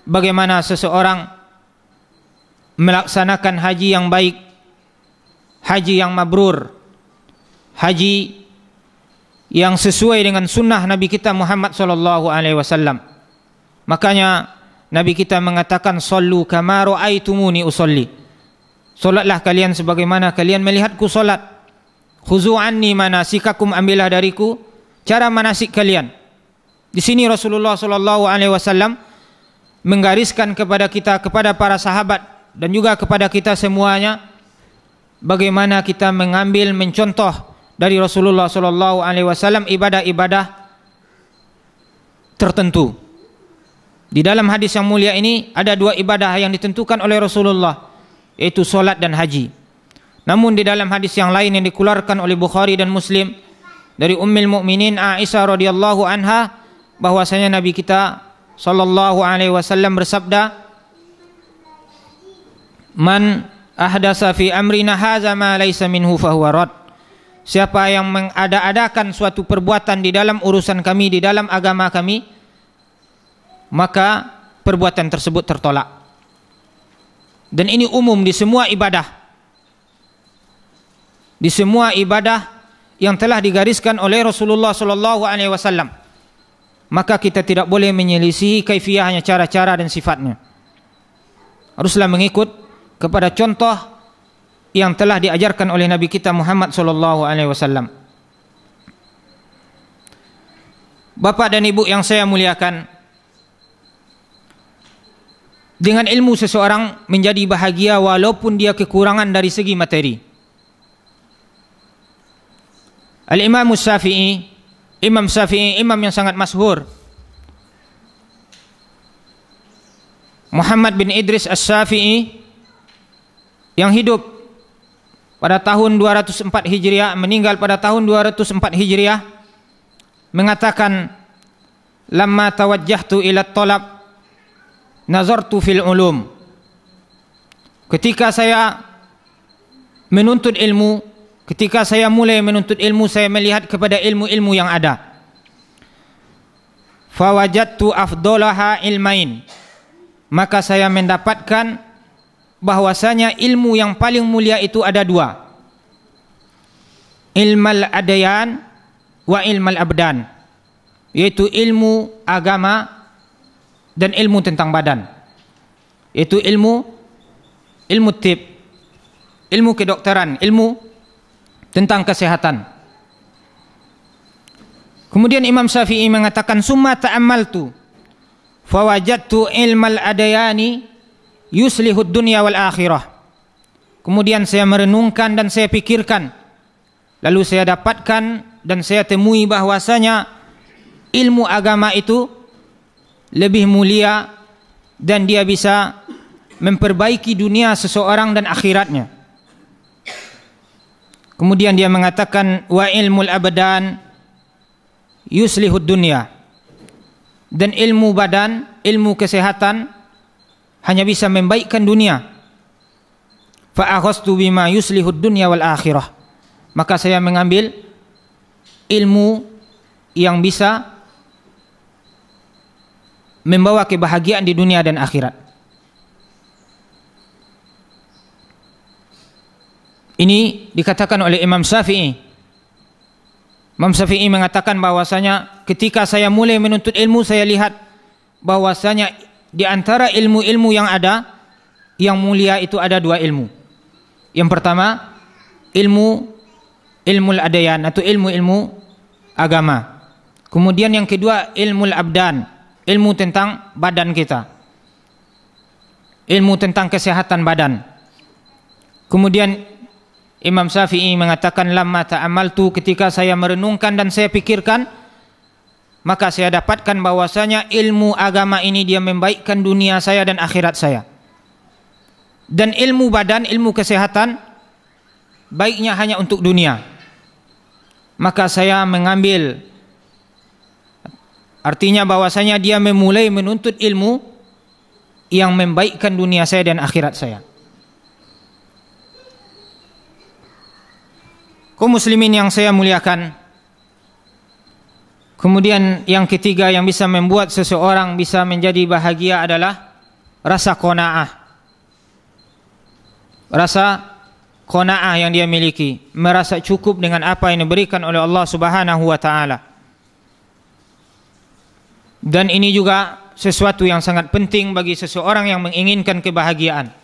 Bagaimana seseorang melaksanakan haji yang baik, haji yang mabrur, haji yang sesuai dengan sunnah Nabi kita Muhammad sallallahu alaihi wasallam. Makanya Nabi kita mengatakan sallu kama ra'aitumuni usolli. Salatlah kalian sebagaimana kalian melihatku salat. Khuzu anni manasikakum, ambillah dariku cara manasik kalian. Di sini Rasulullah sallallahu alaihi wasallam menggariskan kepada kita, kepada para sahabat dan juga kepada kita semuanya, bagaimana kita mengambil, mencontoh dari Rasulullah sallallahu alaihi wasallam ibadah-ibadah tertentu. Di dalam hadis yang mulia ini ada dua ibadah yang ditentukan oleh Rasulullah, yaitu solat dan haji. Namun di dalam hadis yang lain yang dikeluarkan oleh Bukhari dan Muslim dari Ummul Mukminin Aisyah radhiyallahu anha, bahwasanya Nabi kita sallallahu alaihi wasallam bersabda, "Man ahdasa fi amrina hadza ma laysa minhu fahuwa rad." Siapa yang mengada-adakan suatu perbuatan di dalam urusan kami, di dalam agama kami, maka perbuatan tersebut tertolak. Dan ini umum di semua ibadah. Di semua ibadah yang telah digariskan oleh Rasulullah sallallahu alaihi wasallam. Maka kita tidak boleh menyelisihi kaifiyahnya, cara-cara dan sifatnya. Haruslah mengikut kepada contoh yang telah diajarkan oleh Nabi kita Muhammad sallallahu alaihi wasallam. Bapak dan Ibu yang saya muliakan, dengan ilmu seseorang menjadi bahagia walaupun dia kekurangan dari segi materi. Al-Imam Syafi'i, Imam Syafi'i, imam yang sangat masyhur, Muhammad bin Idris Asy-Syafi'i, yang hidup pada tahun 204 Hijriah, meninggal pada tahun 204 Hijriah, mengatakan, "Lamma tawajjahtu ila talab nazartu fil ulum." Ketika saya menuntut ilmu, ketika saya mulai menuntut ilmu, saya melihat kepada ilmu-ilmu yang ada. Fawajadtu afdolaha ilmain, maka saya mendapatkan bahwasanya ilmu yang paling mulia itu ada dua, ilmal adyan wa ilmal abdan, yaitu ilmu agama dan ilmu tentang badan, yaitu ilmu tib, ilmu kedokteran, ilmu tentang kesehatan. Kemudian Imam Syafi'i mengatakan, summa ta'ammaltu fawajadtu ilmal adyani yuslihud dunya wal akhirah. Kemudian saya merenungkan dan saya pikirkan, lalu saya dapatkan dan saya temui bahwasanya ilmu agama itu lebih mulia dan dia bisa memperbaiki dunia seseorang dan akhiratnya. Kemudian dia mengatakan, wa ilmul abdan yuslihud dunya, dan ilmu badan, ilmu kesehatan hanya bisa membaikkan dunia. fa akhadtu bima yuslihud dunya wal akhirah. Maka saya mengambil ilmu yang bisa membawa kebahagiaan di dunia dan akhirat. Ini dikatakan oleh Imam Syafi'i. Imam Syafi'i mengatakan bahwasanya ketika saya mulai menuntut ilmu, saya lihat bahwasanya di antara ilmu-ilmu yang ada, yang mulia itu ada dua ilmu. Yang pertama, ilmu adayan atau ilmu agama. Kemudian yang kedua, ilmu abdan, ilmu tentang badan kita, ilmu tentang kesehatan badan. Kemudian Imam Syafi'i mengatakan, lamma ta'amaltu, ketika saya merenungkan dan saya pikirkan, maka saya dapatkan bahwasanya ilmu agama ini dia membaikkan dunia saya dan akhirat saya. Dan ilmu badan, ilmu kesehatan, baiknya hanya untuk dunia. Maka saya mengambil, artinya bahwasanya dia memulai menuntut ilmu yang membaikkan dunia saya dan akhirat saya. Kaum muslimin yang saya muliakan, kemudian yang ketiga yang bisa membuat seseorang bisa menjadi bahagia adalah rasa qanaah. Rasa qanaah yang dia miliki, merasa cukup dengan apa yang diberikan oleh Allah Subhanahu wa taala. Dan ini juga sesuatu yang sangat penting bagi seseorang yang menginginkan kebahagiaan.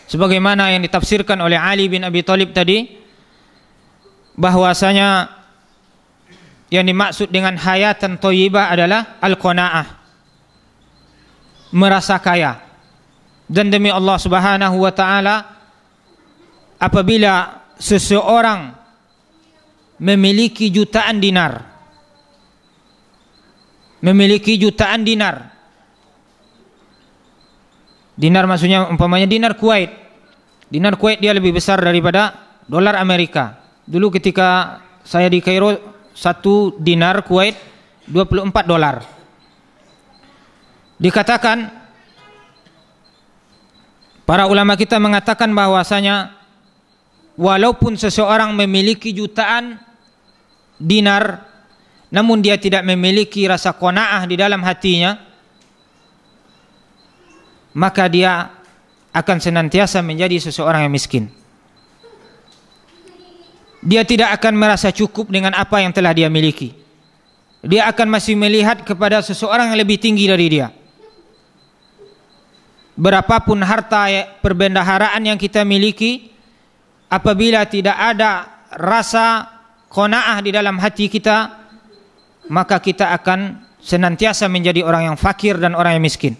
Sebagaimana yang ditafsirkan oleh Ali bin Abi Thalib tadi, bahwasanya yang dimaksud dengan hayatan thayyibah adalah al-qanaah, merasa kaya. Dan demi Allah Subhanahu wa taala, apabila seseorang memiliki jutaan dinar, dinar maksudnya umpamanya dinar Kuwait dia lebih besar daripada dolar Amerika. Dulu ketika saya di Kairo, 1 dinar Kuwait $24. Dikatakan, para ulama kita mengatakan bahwasanya walaupun seseorang memiliki jutaan dinar, namun dia tidak memiliki rasa qanaah di dalam hatinya, maka dia akan senantiasa menjadi seseorang yang miskin. Dia tidak akan merasa cukup dengan apa yang telah dia miliki. Dia akan masih melihat kepada seseorang yang lebih tinggi dari dia. Berapapun harta perbendaharaan yang kita miliki, apabila tidak ada rasa qanaah di dalam hati kita, maka kita akan senantiasa menjadi orang yang fakir dan orang yang miskin.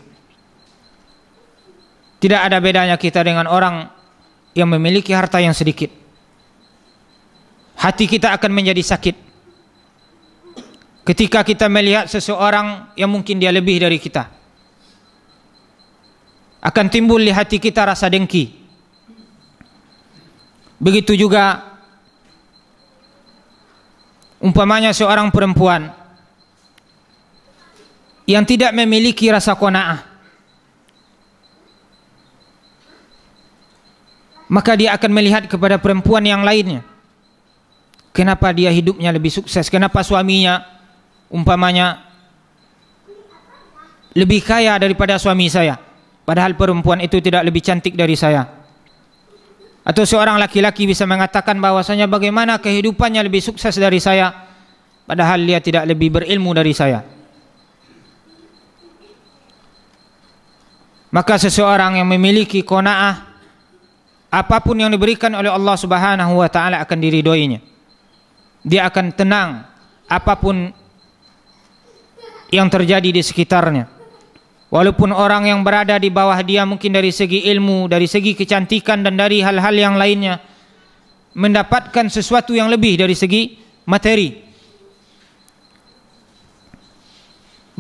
Tidak ada bedanya kita dengan orang yang memiliki harta yang sedikit. Hati kita akan menjadi sakit ketika kita melihat seseorang yang mungkin dia lebih dari kita. Akan timbul di hati kita rasa dengki. Begitu juga umpamanya seorang perempuan yang tidak memiliki rasa qanaah, maka dia akan melihat kepada perempuan yang lainnya. Kenapa dia hidupnya lebih sukses? Kenapa suaminya umpamanya lebih kaya daripada suami saya, padahal perempuan itu tidak lebih cantik dari saya? Atau seorang laki-laki bisa mengatakan bahwasanya bagaimana kehidupannya lebih sukses dari saya, padahal dia tidak lebih berilmu dari saya. Maka seseorang yang memiliki qanaah, apapun yang diberikan oleh Allah Subhanahu wa taala akan diridhoinya. Dia akan tenang apapun yang terjadi di sekitarnya. Walaupun orang yang berada di bawah dia mungkin dari segi ilmu, dari segi kecantikan dan dari hal-hal yang lainnya mendapatkan sesuatu yang lebih dari segi materi.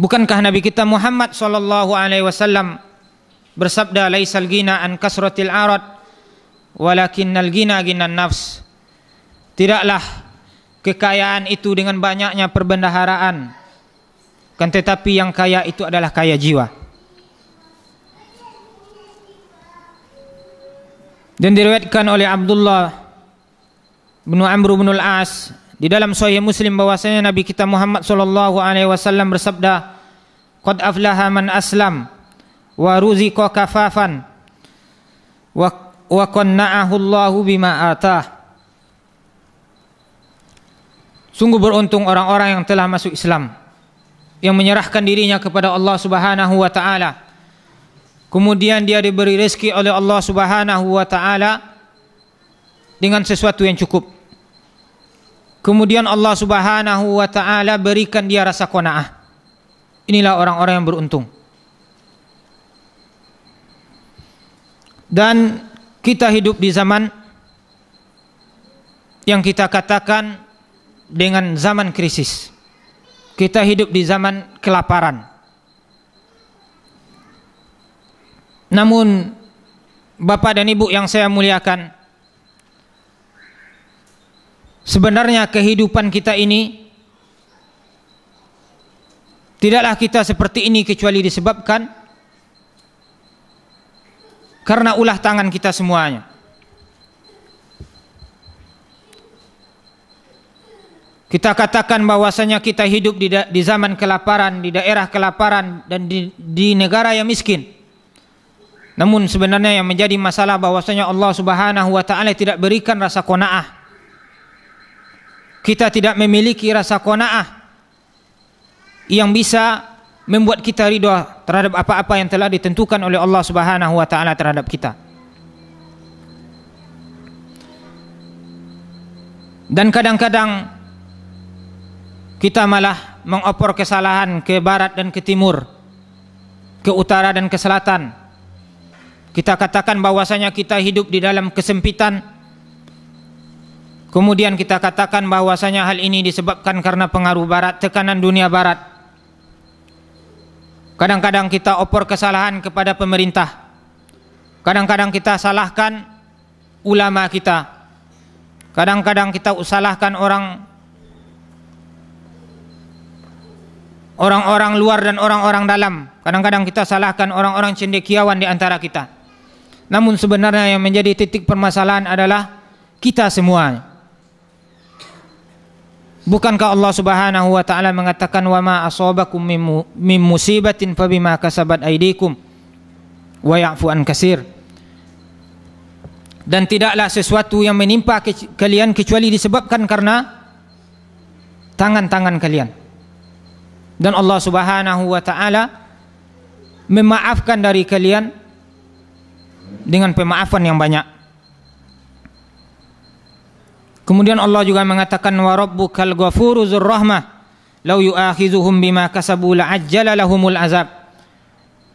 Bukankah Nabi kita Muhammad sallallahu alaihi wasallam bersabda, laisal ghina an kasratil arad walakinnal ghina ghinan nafs. Tidaklah kekayaan itu dengan banyaknya perbendaharaan, kan tetapi yang kaya itu adalah kaya jiwa. Dan diriwayatkan oleh Abdullah bin Amr bin al-As di dalam Sahih Muslim bahwasanya Nabi kita Muhammad sallallahu alaihi wasallam bersabda, "Qad aflaha man aslam wa ruziqa kafafan wa qanna'ahu Allahu bima atah." Sungguh beruntung orang-orang yang telah masuk Islam, yang menyerahkan dirinya kepada Allah Subhanahu wa taala. Kemudian dia diberi rezeki oleh Allah Subhanahu wa taala dengan sesuatu yang cukup. Kemudian Allah Subhanahu wa taala berikan dia rasa qanaah. Inilah orang-orang yang beruntung. Dan kita hidup di zaman yang kita katakan dengan zaman krisis. Kita hidup di zaman kelaparan. Namun Bapak dan Ibu yang saya muliakan, sebenarnya kehidupan kita ini tidaklah kita seperti ini kecuali disebabkan karena ulah tangan kita semuanya. Kita katakan bahwasanya kita hidup di zaman kelaparan, di daerah kelaparan, dan di negara yang miskin. Namun sebenarnya yang menjadi masalah bahwasanya Allah Subhanahu wa taala tidak berikan rasa qanaah. Kita tidak memiliki rasa qanaah yang bisa membuat kita ridha terhadap apa-apa yang telah ditentukan oleh Allah Subhanahu wa taala terhadap kita. Dan kadang-kadang kita malah mengopor kesalahan ke barat dan ke timur, ke utara dan ke selatan. Kita katakan bahwasanya kita hidup di dalam kesempitan. Kemudian kita katakan bahwasanya hal ini disebabkan karena pengaruh barat, tekanan dunia barat. Kadang-kadang kita opor kesalahan kepada pemerintah. Kadang-kadang kita salahkan ulama kita. Kadang-kadang kita salahkan orang-orang luar dan orang-orang dalam. Kadang-kadang kita salahkan orang-orang cendekiawan di antara kita. Namun sebenarnya yang menjadi titik permasalahan adalah kita semua. Bukankah Allah Subhanahu wa taala mengatakan, "Wa ma asabakum min musibatin fabima kasabat aydikum wa ya'fu an katsir." Dan tidaklah sesuatu yang menimpa kalian kecuali disebabkan karena tangan-tangan kalian. Dan Allah Subhanahu wa taala memaafkan dari kalian dengan pemaafan yang banyak. Kemudian Allah juga mengatakan, "Wa rabbukal ghafuru dzur rahmah law yu'akhizuhum bima kasabu la'ajjala lahumul azab."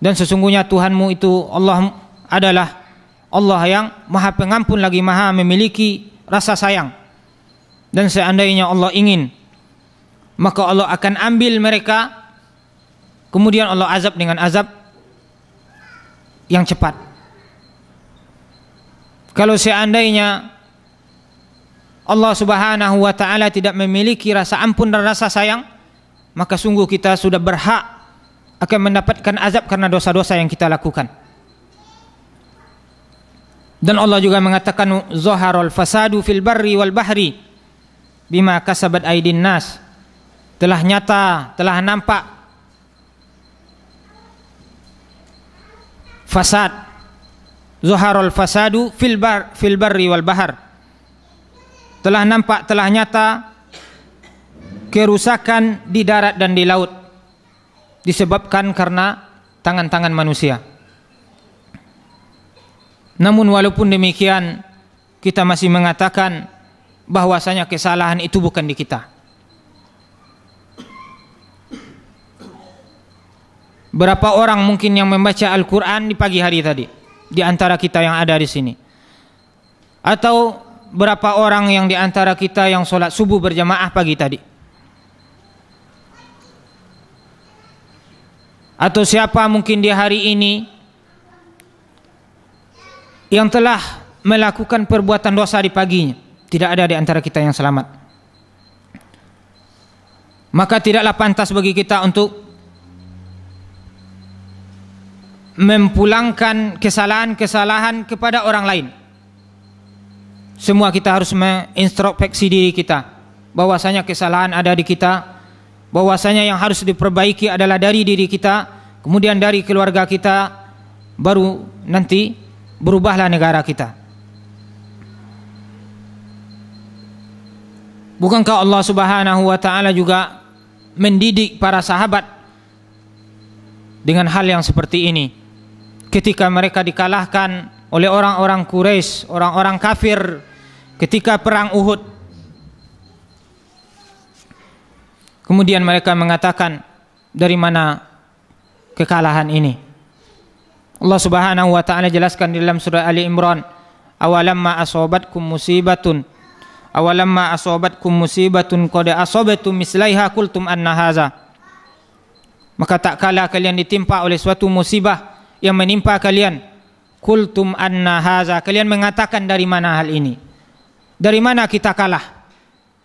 Dan sesungguhnya Tuhanmu itu Allah adalah Allah yang Maha Pengampun lagi Maha memiliki rasa sayang. Dan seandainya Allah ingin, maka Allah akan ambil mereka, kemudian Allah azab dengan azab yang cepat. Kalau seandainya Allah Subhanahu wa taala tidak memiliki rasa ampun dan rasa sayang, maka sungguh kita sudah berhak akan mendapatkan azab karena dosa-dosa yang kita lakukan. Dan Allah juga mengatakan, "Zaharul fasadu fil barri wal bahri bima kasabat aydin nas." Telah nyata, telah nampak fasad. Zaharul fasadu fil barri wal bahr. Telah nampak, telah nyata kerusakan di darat dan di laut disebabkan karena tangan-tangan manusia. Namun walaupun demikian, kita masih mengatakan bahwasanya kesalahan itu bukan di kita. Berapa orang mungkin yang membaca Al-Quran di pagi hari tadi di antara kita yang ada di sini? Atau berapa orang yang di antara kita yang sholat subuh berjamaah pagi tadi? Atau siapa mungkin di hari ini yang telah melakukan perbuatan dosa di paginya? Tidak ada di antara kita yang selamat. Maka tidaklah pantas bagi kita untuk mempulangkan kesalahan-kesalahan kepada orang lain. semua kita harus mengintrospeksi diri kita, bahwasanya kesalahan ada di kita, bahwasanya yang harus diperbaiki adalah dari diri kita, kemudian dari keluarga kita, baru nanti berubahlah negara kita. Bukankah Allah Subhanahu wa taala juga mendidik para sahabat dengan hal yang seperti ini ketika mereka dikalahkan oleh orang-orang Quraisy, orang-orang kafir ketika perang Uhud. Kemudian mereka mengatakan, dari mana kekalahan ini? Allah Subhanahu wa taala jelaskan di dalam surah Ali Imran, awalamma asobatkum musibatun qad asabatum mislaiha qultum anna haza. Maka tak kala kalian ditimpa oleh suatu musibah yang menimpa kalian, qultum anna haza, kalian mengatakan dari mana hal ini? Dari mana kita kalah?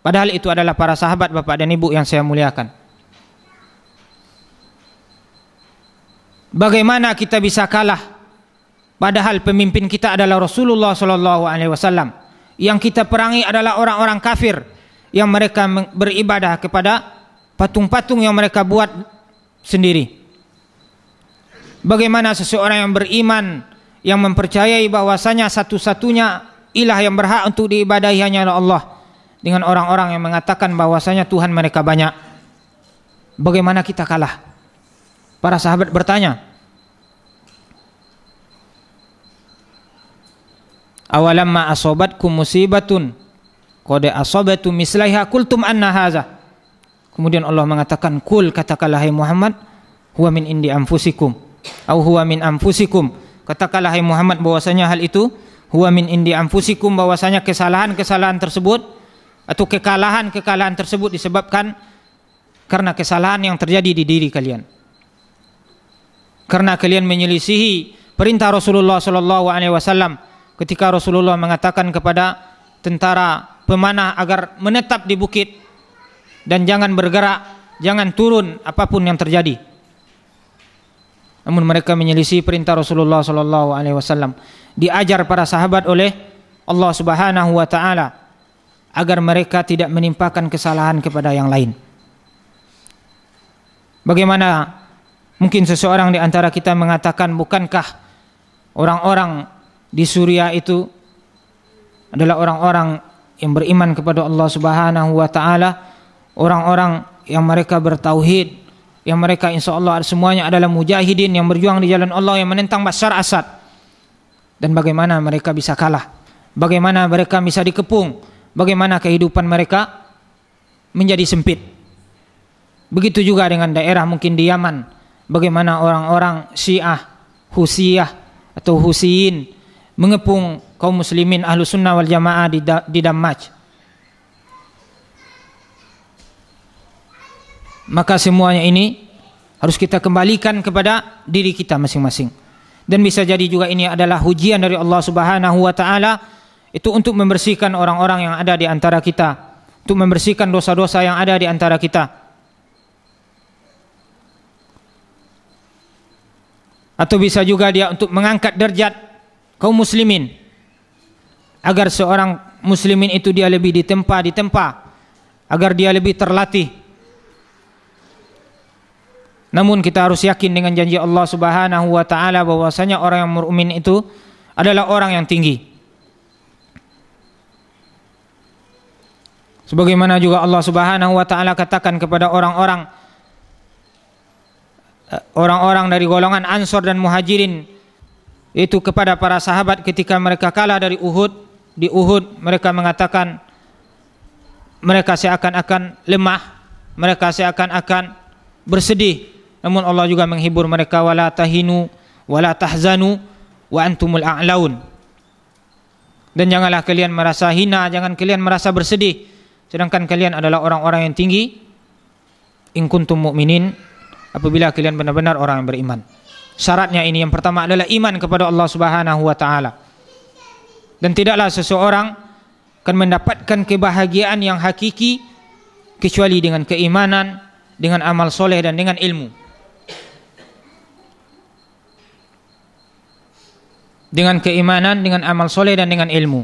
Padahal itu adalah para sahabat, Bapak dan Ibu yang saya muliakan. Bagaimana kita bisa kalah? Padahal pemimpin kita adalah Rasulullah sallallahu alaihi wasallam. Yang kita perangi adalah orang-orang kafir yang mereka beribadah kepada patung-patung yang mereka buat sendiri. Bagaimana seseorang yang beriman, yang mempercayai bahwasanya satu-satunya ilah yang berhak untuk diibadahi hanyalah Allah, dengan orang-orang yang mengatakan bahwasanya Tuhan mereka banyak? Bagaimana kita kalah? Para sahabat bertanya, awalamma asobatkum musibatun qad asabatum mislaiha qultum anna haza. Kemudian Allah mengatakan, kul, katakanlah hai Muhammad, huwa min indi anfusikum, au huwa min anfusikum, katakanlah hai Muhammad bahwasanya hal itu huwa min indi anfusikum, bahwasanya kesalahan-kesalahan tersebut atau kekalahan-kekalahan tersebut disebabkan karena kesalahan yang terjadi di diri kalian, karena kalian menyelisihi perintah Rasulullah sallallahu alaihi wasallam ketika Rasulullah mengatakan kepada tentara pemanah agar menetap di bukit dan jangan bergerak, jangan turun apapun yang terjadi. Namun mereka menyelisih perintah Rasulullah sallallahu alaihi wasallam. Diajar para sahabat oleh Allah Subhanahu wa taala agar mereka tidak menimpakan kesalahan kepada yang lain. Bagaimana mungkin seseorang di antara kita mengatakan, bukankah orang-orang di Suriah itu adalah orang-orang yang beriman kepada Allah Subhanahu wa taala, orang-orang yang mereka bertauhid, yang mereka insya Allah semuanya adalah mujahidin yang berjuang di jalan Allah, yang menentang Bashar Assad. Dan bagaimana mereka bisa kalah? Bagaimana mereka bisa dikepung? Bagaimana kehidupan mereka menjadi sempit? Begitu juga dengan daerah mungkin di Yaman, bagaimana orang-orang Syiah, Husiyah atau Husiyin mengepung kaum muslimin ahlu sunnah wal jamaah di Damaj. Maka semuanya ini harus kita kembalikan kepada diri kita masing-masing. Dan bisa jadi juga ini adalah ujian dari Allah Subhanahu wa taala, itu untuk membersihkan orang-orang yang ada di antara kita, untuk membersihkan dosa-dosa yang ada di antara kita. Atau bisa juga dia untuk mengangkat derajat kaum muslimin, agar seorang muslimin itu dia lebih ditempa, agar dia lebih terlatih. Namun kita harus yakin dengan janji Allah Subhanahu wa taala bahwasanya orang yang mukmin itu adalah orang yang tinggi. Sebagaimana juga Allah Subhanahu wa taala katakan kepada orang-orang dari golongan Ansor dan Muhajirin, itu kepada para sahabat ketika mereka kalah dari Uhud. Di Uhud mereka mengatakan mereka seakan-akan lemah, mereka seakan-akan bersedih. Namun Allah juga menghibur mereka, wala tahinu wala tahzanu wa antumul a'laun. Dan janganlah kalian merasa hina, jangan kalian merasa bersedih, sedangkan kalian adalah orang-orang yang tinggi. In kuntum mu'minin, apabila kalian benar-benar orang yang beriman. Syaratnya ini, yang pertama adalah iman kepada Allah Subhanahu wa taala. Dan tidaklah seseorang akan mendapatkan kebahagiaan yang hakiki kecuali dengan keimanan, dengan amal soleh dan dengan ilmu. Dengan keimanan, dengan amal soleh dan dengan ilmu.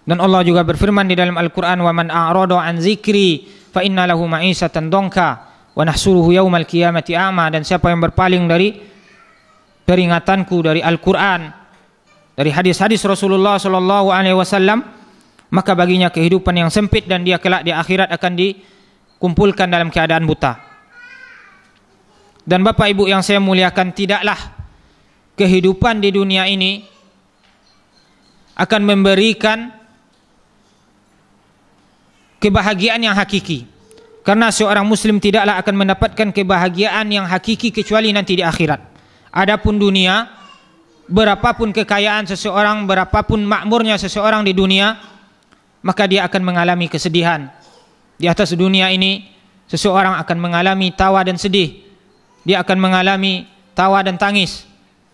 Dan Allah juga berfirman di dalam Al-Quran, wa man a'rada an zikri fa inna lahu ma'isatan donka wa nahsuruhu yaumal qiyamati a'ma. Dan siapa yang berpaling dari peringatanku, dari Al-Quran, dari hadis-hadis Rasulullah sallallahu alaihi wasallam, maka baginya kehidupan yang sempit dan dia kelak di akhirat akan dikumpulkan dalam keadaan buta. Dan Bapak Ibu yang saya muliakan, tidaklah kehidupan di dunia ini akan memberikan kebahagiaan yang hakiki, karena seorang muslim tidaklah akan mendapatkan kebahagiaan yang hakiki kecuali nanti di akhirat. Adapun dunia, berapapun kekayaan seseorang, berapapun makmurnya seseorang di dunia, maka dia akan mengalami kesedihan. Di atas dunia ini seseorang akan mengalami tawa dan sedih, dia akan mengalami tawa dan tangis,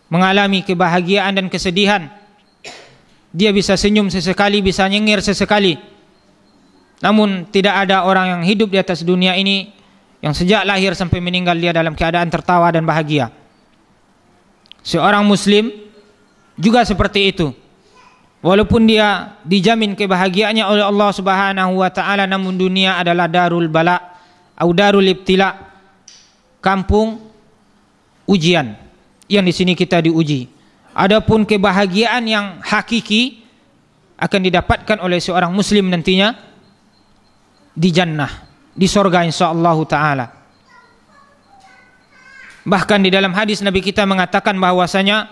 mengalami kebahagiaan dan kesedihan. Dia bisa senyum sesekali, bisa nyengir sesekali. Namun tidak ada orang yang hidup di atas dunia ini yang sejak lahir sampai meninggal dia dalam keadaan tertawa dan bahagia. Seorang muslim juga seperti itu. Walaupun dia dijamin kebahagiaannya oleh Allah Subhanahu wa taala, namun dunia adalah darul bala atau darul ibtila, kampung ujian yang di sini kita diuji. Adapun kebahagiaan yang hakiki akan didapatkan oleh seorang muslim nantinya di jannah, di surga insyaallah taala. Bahkan di dalam hadis Nabi kita mengatakan bahwasanya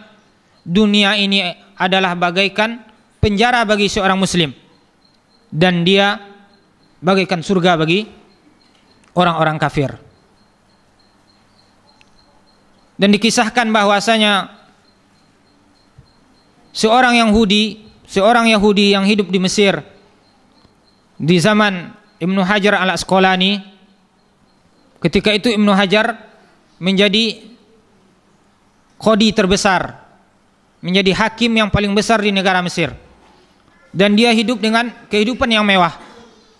dunia ini adalah bagaikan penjara bagi seorang muslim dan dia bagaikan surga bagi orang-orang kafir. Dan dikisahkan bahwasanya seorang Yahudi yang hidup di Mesir di zaman Ibnu Hajar al-Asqalani, ketika itu Ibnu Hajar menjadi qadi terbesar, menjadi hakim yang paling besar di negara Mesir, dan dia hidup dengan kehidupan yang mewah.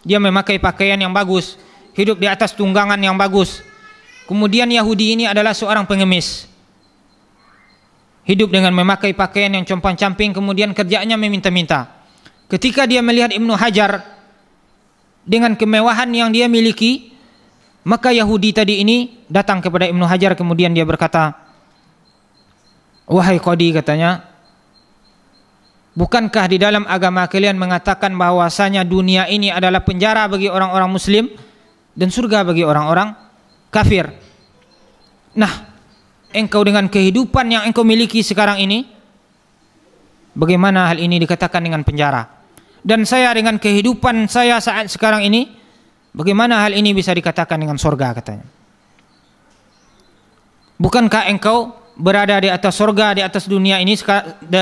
Dia memakai pakaian yang bagus, hidup di atas tunggangan yang bagus. Kemudian Yahudi ini adalah seorang pengemis, hidup dengan memakai pakaian yang compang-camping, kemudian kerjanya meminta-minta. Ketika dia melihat Ibnu Hajar dengan kemewahan yang dia miliki, maka Yahudi tadi ini datang kepada Ibnu Hajar, kemudian dia berkata, wahai qadi, katanya, bukankah di dalam agama kalian mengatakan bahwasanya dunia ini adalah penjara bagi orang-orang muslim dan surga bagi orang-orang kafir? Nah, engkau dengan kehidupan yang engkau miliki sekarang ini, bagaimana hal ini dikatakan dengan penjara? Dan saya dengan kehidupan saya saat sekarang ini, bagaimana hal ini bisa dikatakan dengan surga, katanya. Bukankah engkau berada di atas surga, di atas dunia ini,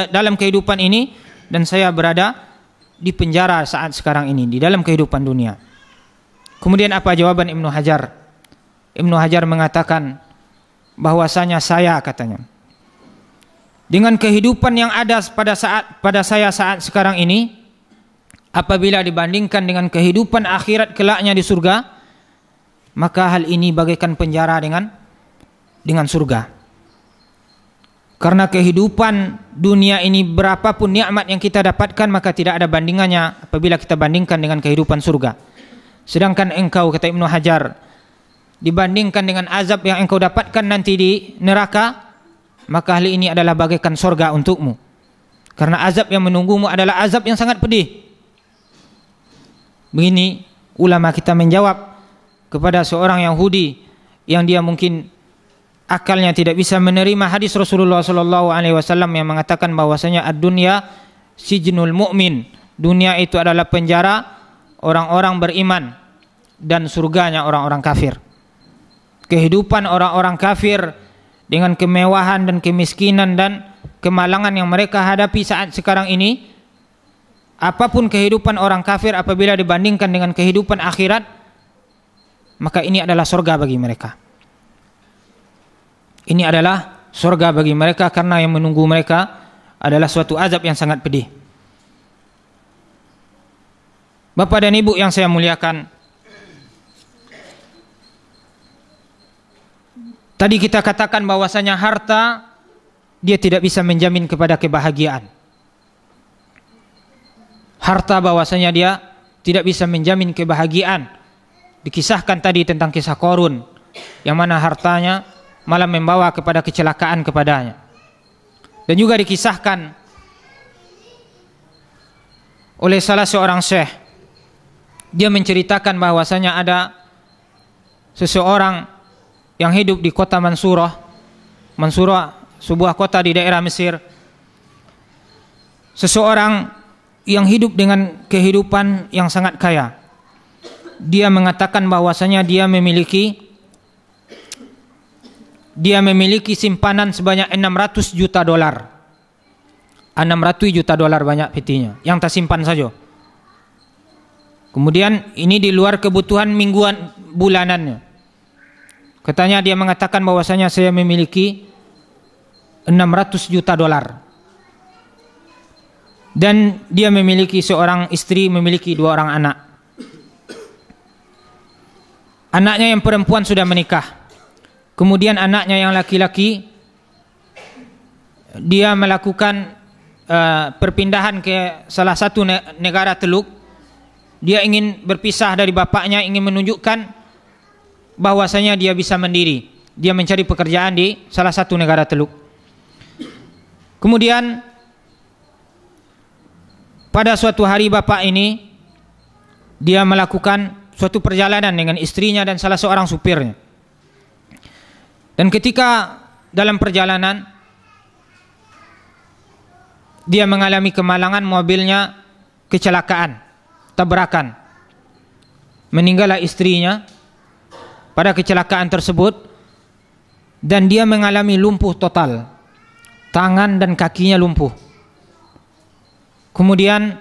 dalam kehidupan ini, dan saya berada di penjara saat sekarang ini, di dalam kehidupan dunia. Kemudian apa jawaban Ibnu Hajar? Ibnu Hajar mengatakan bahwasanya saya, katanya, dengan kehidupan yang ada pada saya saat sekarang ini, apabila dibandingkan dengan kehidupan akhirat kelaknya di surga, maka hal ini bagaikan penjara dengan surga. Karena kehidupan dunia ini, berapapun nikmat yang kita dapatkan, maka tidak ada bandingannya apabila kita bandingkan dengan kehidupan surga. Sedangkan engkau, kata Ibnu Hajar, dibandingkan dengan azab yang engkau dapatkan nanti di neraka, maka hal ini adalah bagaikan surga untukmu. Karena azab yang menunggumu adalah azab yang sangat pedih. Begini ulama kita menjawab kepada seorang Yahudi yang dia mungkin akalnya tidak bisa menerima hadis Rasulullah sallallahu alaihi wasallam yang mengatakan bahwasanya ad-dunya sijnul mu'min. Dunia itu adalah penjara orang-orang beriman dan surganya orang-orang kafir. Kehidupan orang-orang kafir dengan kemewahan dan kemiskinan dan kemalangan yang mereka hadapi saat sekarang ini, apapun kehidupan orang kafir apabila dibandingkan dengan kehidupan akhirat, maka ini adalah surga bagi mereka. Ini adalah surga bagi mereka karena yang menunggu mereka adalah suatu azab yang sangat pedih. Bapak dan Ibu yang saya muliakan, tadi kita katakan bahwasanya harta dia tidak bisa menjamin kepada kebahagiaan. harta bahwasanya dia tidak bisa menjamin kebahagiaan. Dikisahkan tadi tentang kisah Qarun, yang mana hartanya malah membawa kepada kecelakaan kepadanya. Dan juga dikisahkan oleh salah seorang syekh, dia menceritakan bahwasanya ada seseorang yang hidup di kota Mansurah, sebuah kota di daerah Mesir. Seseorang yang hidup dengan kehidupan yang sangat kaya. Dia mengatakan bahwasanya dia memiliki simpanan sebanyak 600 juta dolar. 600 juta dolar banyak petinya yang tersimpan saja. Kemudian ini di luar kebutuhan mingguan bulanannya. Katanya dia mengatakan bahwasanya saya memiliki 600 juta dolar. Dan dia memiliki seorang istri, memiliki 2 orang anak. Anaknya yang perempuan sudah menikah. Kemudian anaknya yang laki-laki, dia melakukan perpindahan ke salah satu negara teluk. Dia ingin berpisah dari bapaknya, ingin menunjukkan bahwasanya dia bisa mandiri. Dia mencari pekerjaan di salah satu negara teluk. Kemudian pada suatu hari bapak ini, dia melakukan suatu perjalanan dengan istrinya dan salah seorang supirnya. Dan ketika dalam perjalanan, dia mengalami kemalangan, mobilnya kecelakaan, tabrakan. Meninggallah istrinya pada kecelakaan tersebut, dan dia mengalami lumpuh total. Tangan dan kakinya lumpuh. Kemudian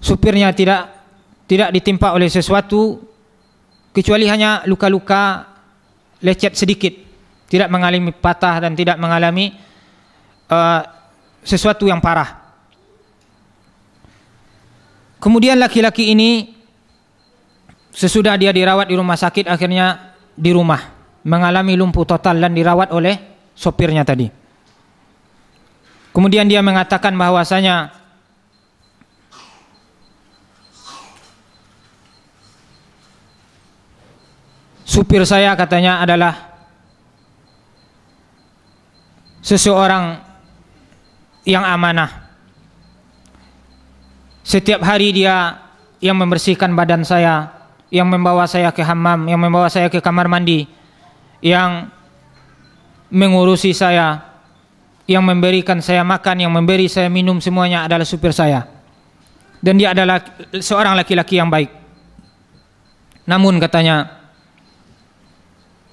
supirnya tidak ditimpa oleh sesuatu kecuali hanya luka-luka lecet sedikit, tidak mengalami patah dan tidak mengalami sesuatu yang parah. Kemudian laki-laki ini sesudah dia dirawat di rumah sakit, akhirnya di rumah mengalami lumpuh total dan dirawat oleh sopirnya tadi. Kemudian dia mengatakan bahwasanya supir saya, katanya, adalah seseorang yang amanah. Setiap hari dia yang membersihkan badan saya, yang membawa saya ke hammam, yang membawa saya ke kamar mandi, yang mengurusi saya, yang memberikan saya makan, yang memberi saya minum, semuanya adalah supir saya. Dan dia adalah seorang laki-laki yang baik. Namun katanya,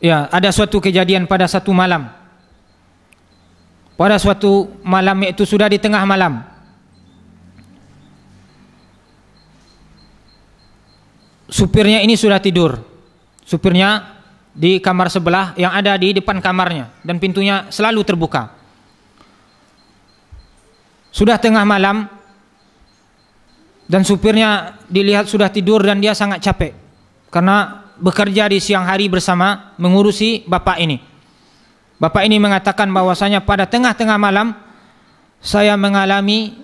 ya, ada suatu kejadian pada satu malam. Pada suatu malam, yaitu sudah di tengah malam, supirnya ini sudah tidur. Supirnya di kamar sebelah yang ada di depan kamarnya, dan pintunya selalu terbuka. Sudah tengah malam dan supirnya dilihat sudah tidur, dan dia sangat capek karena bekerja di siang hari bersama mengurusi bapak ini. Bapak ini mengatakan bahwasanya pada tengah-tengah malam saya mengalami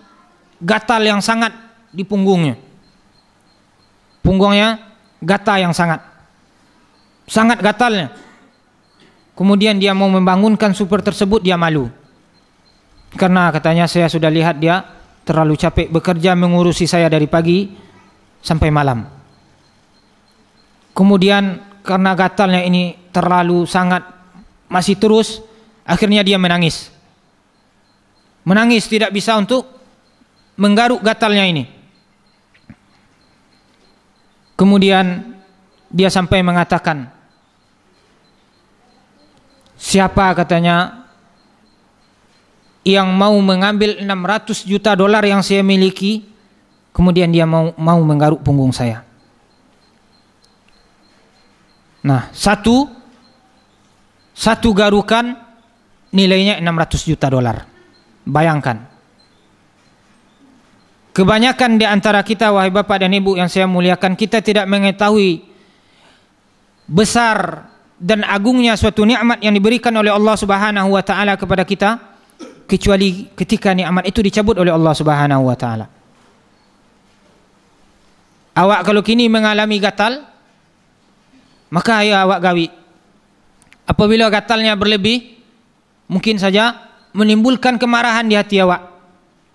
gatal yang sangat di punggungnya. Punggungnya gatal yang sangat gatalnya. Kemudian dia mau membangunkan supir tersebut, dia malu. Karena katanya, saya sudah lihat dia terlalu capek bekerja mengurusi saya dari pagi sampai malam. Kemudian karena gatalnya ini terlalu sangat masih terus, akhirnya dia menangis. Menangis tidak bisa untuk menggaruk gatalnya ini. Kemudian dia sampai mengatakan, siapa, katanya, yang mau mengambil 600 juta dolar yang saya miliki, kemudian dia mau menggaruk punggung saya. Nah, satu garukan nilainya 600 juta dolar. Bayangkan. Kebanyakan di antara kita, wahai bapak dan ibu yang saya muliakan, kita tidak mengetahui besar dan agungnya suatu nikmat yang diberikan oleh Allah Subhanahu wa taala kepada kita, kecuali ketika nikmat itu dicabut oleh Allah Subhanahu wa taala. Awak kalau kini mengalami gatal, maka ayo awak gawi. Apabila gatalnya berlebih, mungkin saja menimbulkan kemarahan di hati awak.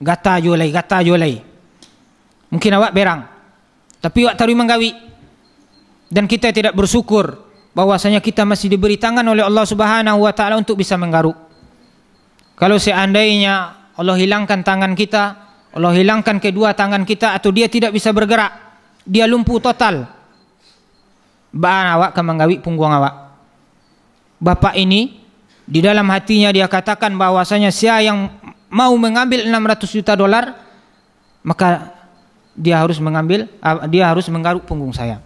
Gata jolai. Mungkin awak berang, tapi awak tahu menggawi. Dan kita tidak bersyukur bahwasanya kita masih diberi tangan oleh Allah Subhanahu wa taala untuk bisa menggaruk. Kalau seandainya Allah hilangkan tangan kita, Allah hilangkan kedua tangan kita, atau dia tidak bisa bergerak, dia lumpuh total, awak akan menggawi punggung awak. Bapak ini di dalam hatinya dia katakan bahwasanya siapa yang mau mengambil 600 juta dolar, maka dia harus menggaruk punggung saya.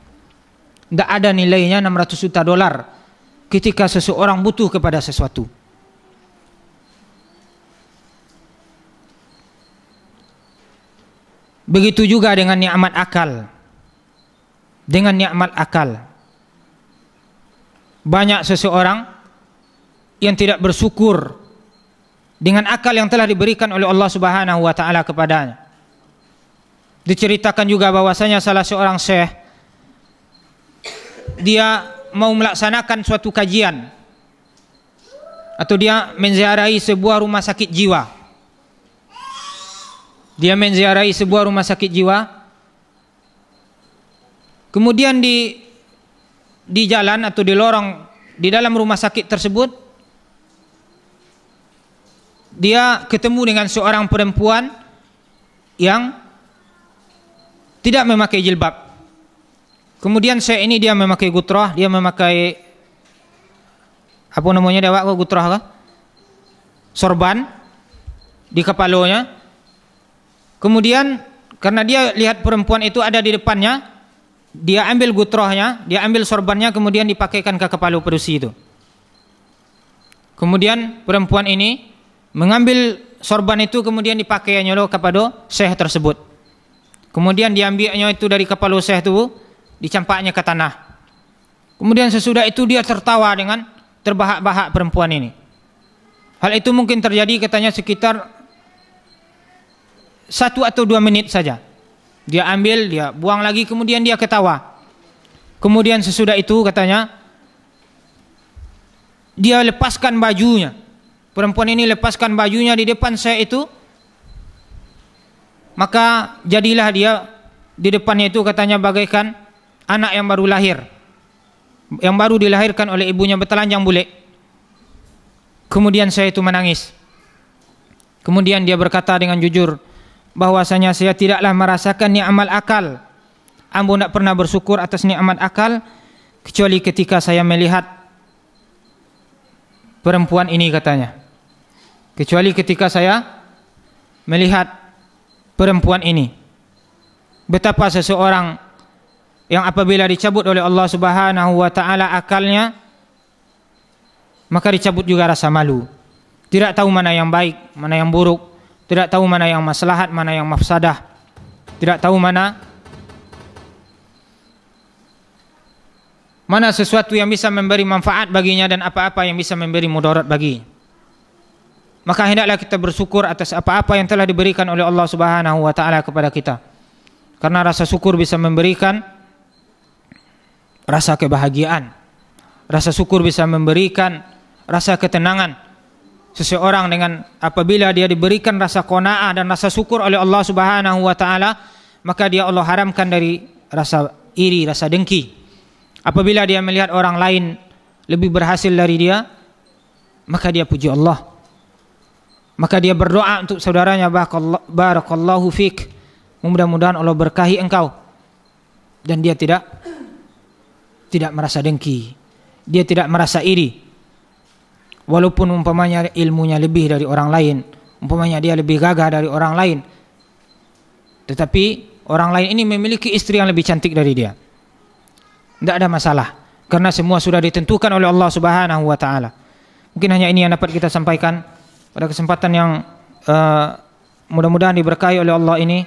Tidak ada nilainya 600 juta dolar ketika seseorang butuh kepada sesuatu. Begitu juga dengan nikmat akal. Dengan nikmat akal, banyak seseorang yang tidak bersyukur dengan akal yang telah diberikan oleh Allah Subhanahu wa taala kepadanya. Diceritakan juga bahwasanya salah seorang syekh, dia mau melaksanakan suatu kajian, atau dia menziarahi sebuah rumah sakit jiwa. Dia menziarahi sebuah rumah sakit jiwa. Kemudian di jalan atau di lorong di dalam rumah sakit tersebut, dia ketemu dengan seorang perempuan yang tidak memakai jilbab. Kemudian saya ini dia memakai gutrah, dia memakai apa namanya dia pakai gutrah kah? Sorban di kepalanya. Kemudian karena dia lihat perempuan itu ada di depannya, dia ambil gutrahnya, dia ambil sorbannya, kemudian dipakaikan ke kepala perusi itu. Kemudian perempuan ini mengambil sorban itu, kemudian dipakainya kepada syekh tersebut. Kemudian diambilnya itu dari kepala syekh itu, dicampaknya ke tanah. Kemudian sesudah itu dia tertawa dengan terbahak-bahak perempuan ini. Hal itu mungkin terjadi katanya sekitar 1 atau 2 menit saja. Dia ambil, dia buang lagi, kemudian dia ketawa. Kemudian sesudah itu katanya dia lepaskan bajunya. Perempuan ini lepaskan bajunya di depan saya itu. Maka jadilah dia di depannya itu katanya bagaikan anak yang baru lahir, yang baru dilahirkan oleh ibunya bertelanjang bule. Kemudian saya itu menangis. Kemudian dia berkata dengan jujur bahwasanya saya tidaklah merasakan nikmat akal. Ambo tidak pernah bersyukur atas nikmat akal kecuali ketika saya melihat perempuan ini katanya. Kecuali ketika saya melihat perempuan ini. Betapa seseorang yang apabila dicabut oleh Allah Subhanahu wa taala akalnya, maka dicabut juga rasa malu. Tidak tahu mana yang baik, mana yang buruk. Tidak tahu mana yang maslahat, mana yang mafsadah. Tidak tahu mana sesuatu yang bisa memberi manfaat baginya dan apa-apa yang bisa memberi mudarat bagi. Maka hendaklah kita bersyukur atas apa-apa yang telah diberikan oleh Allah Subhanahu wa taala kepada kita. Karena rasa syukur bisa memberikan rasa kebahagiaan. Rasa syukur bisa memberikan rasa ketenangan. Seseorang dengan apabila dia diberikan rasa qanaah dan rasa syukur oleh Allah Subhanahu wa taala, maka dia Allah haramkan dari rasa iri, rasa dengki. Apabila dia melihat orang lain lebih berhasil dari dia, maka dia puji Allah. Maka dia berdoa untuk saudaranya, barakallahu fik, mudah-mudahan Allah berkahi engkau. Dan dia tidak merasa dengki, dia tidak merasa iri. Walaupun umpamanya ilmunya lebih dari orang lain, umpamanya dia lebih gagah dari orang lain, tetapi orang lain ini memiliki istri yang lebih cantik dari dia, tidak ada masalah, karena semua sudah ditentukan oleh Allah Subhanahu wa taala. Mungkin hanya ini yang dapat kita sampaikan pada kesempatan yang mudah-mudahan diberkahi oleh Allah ini.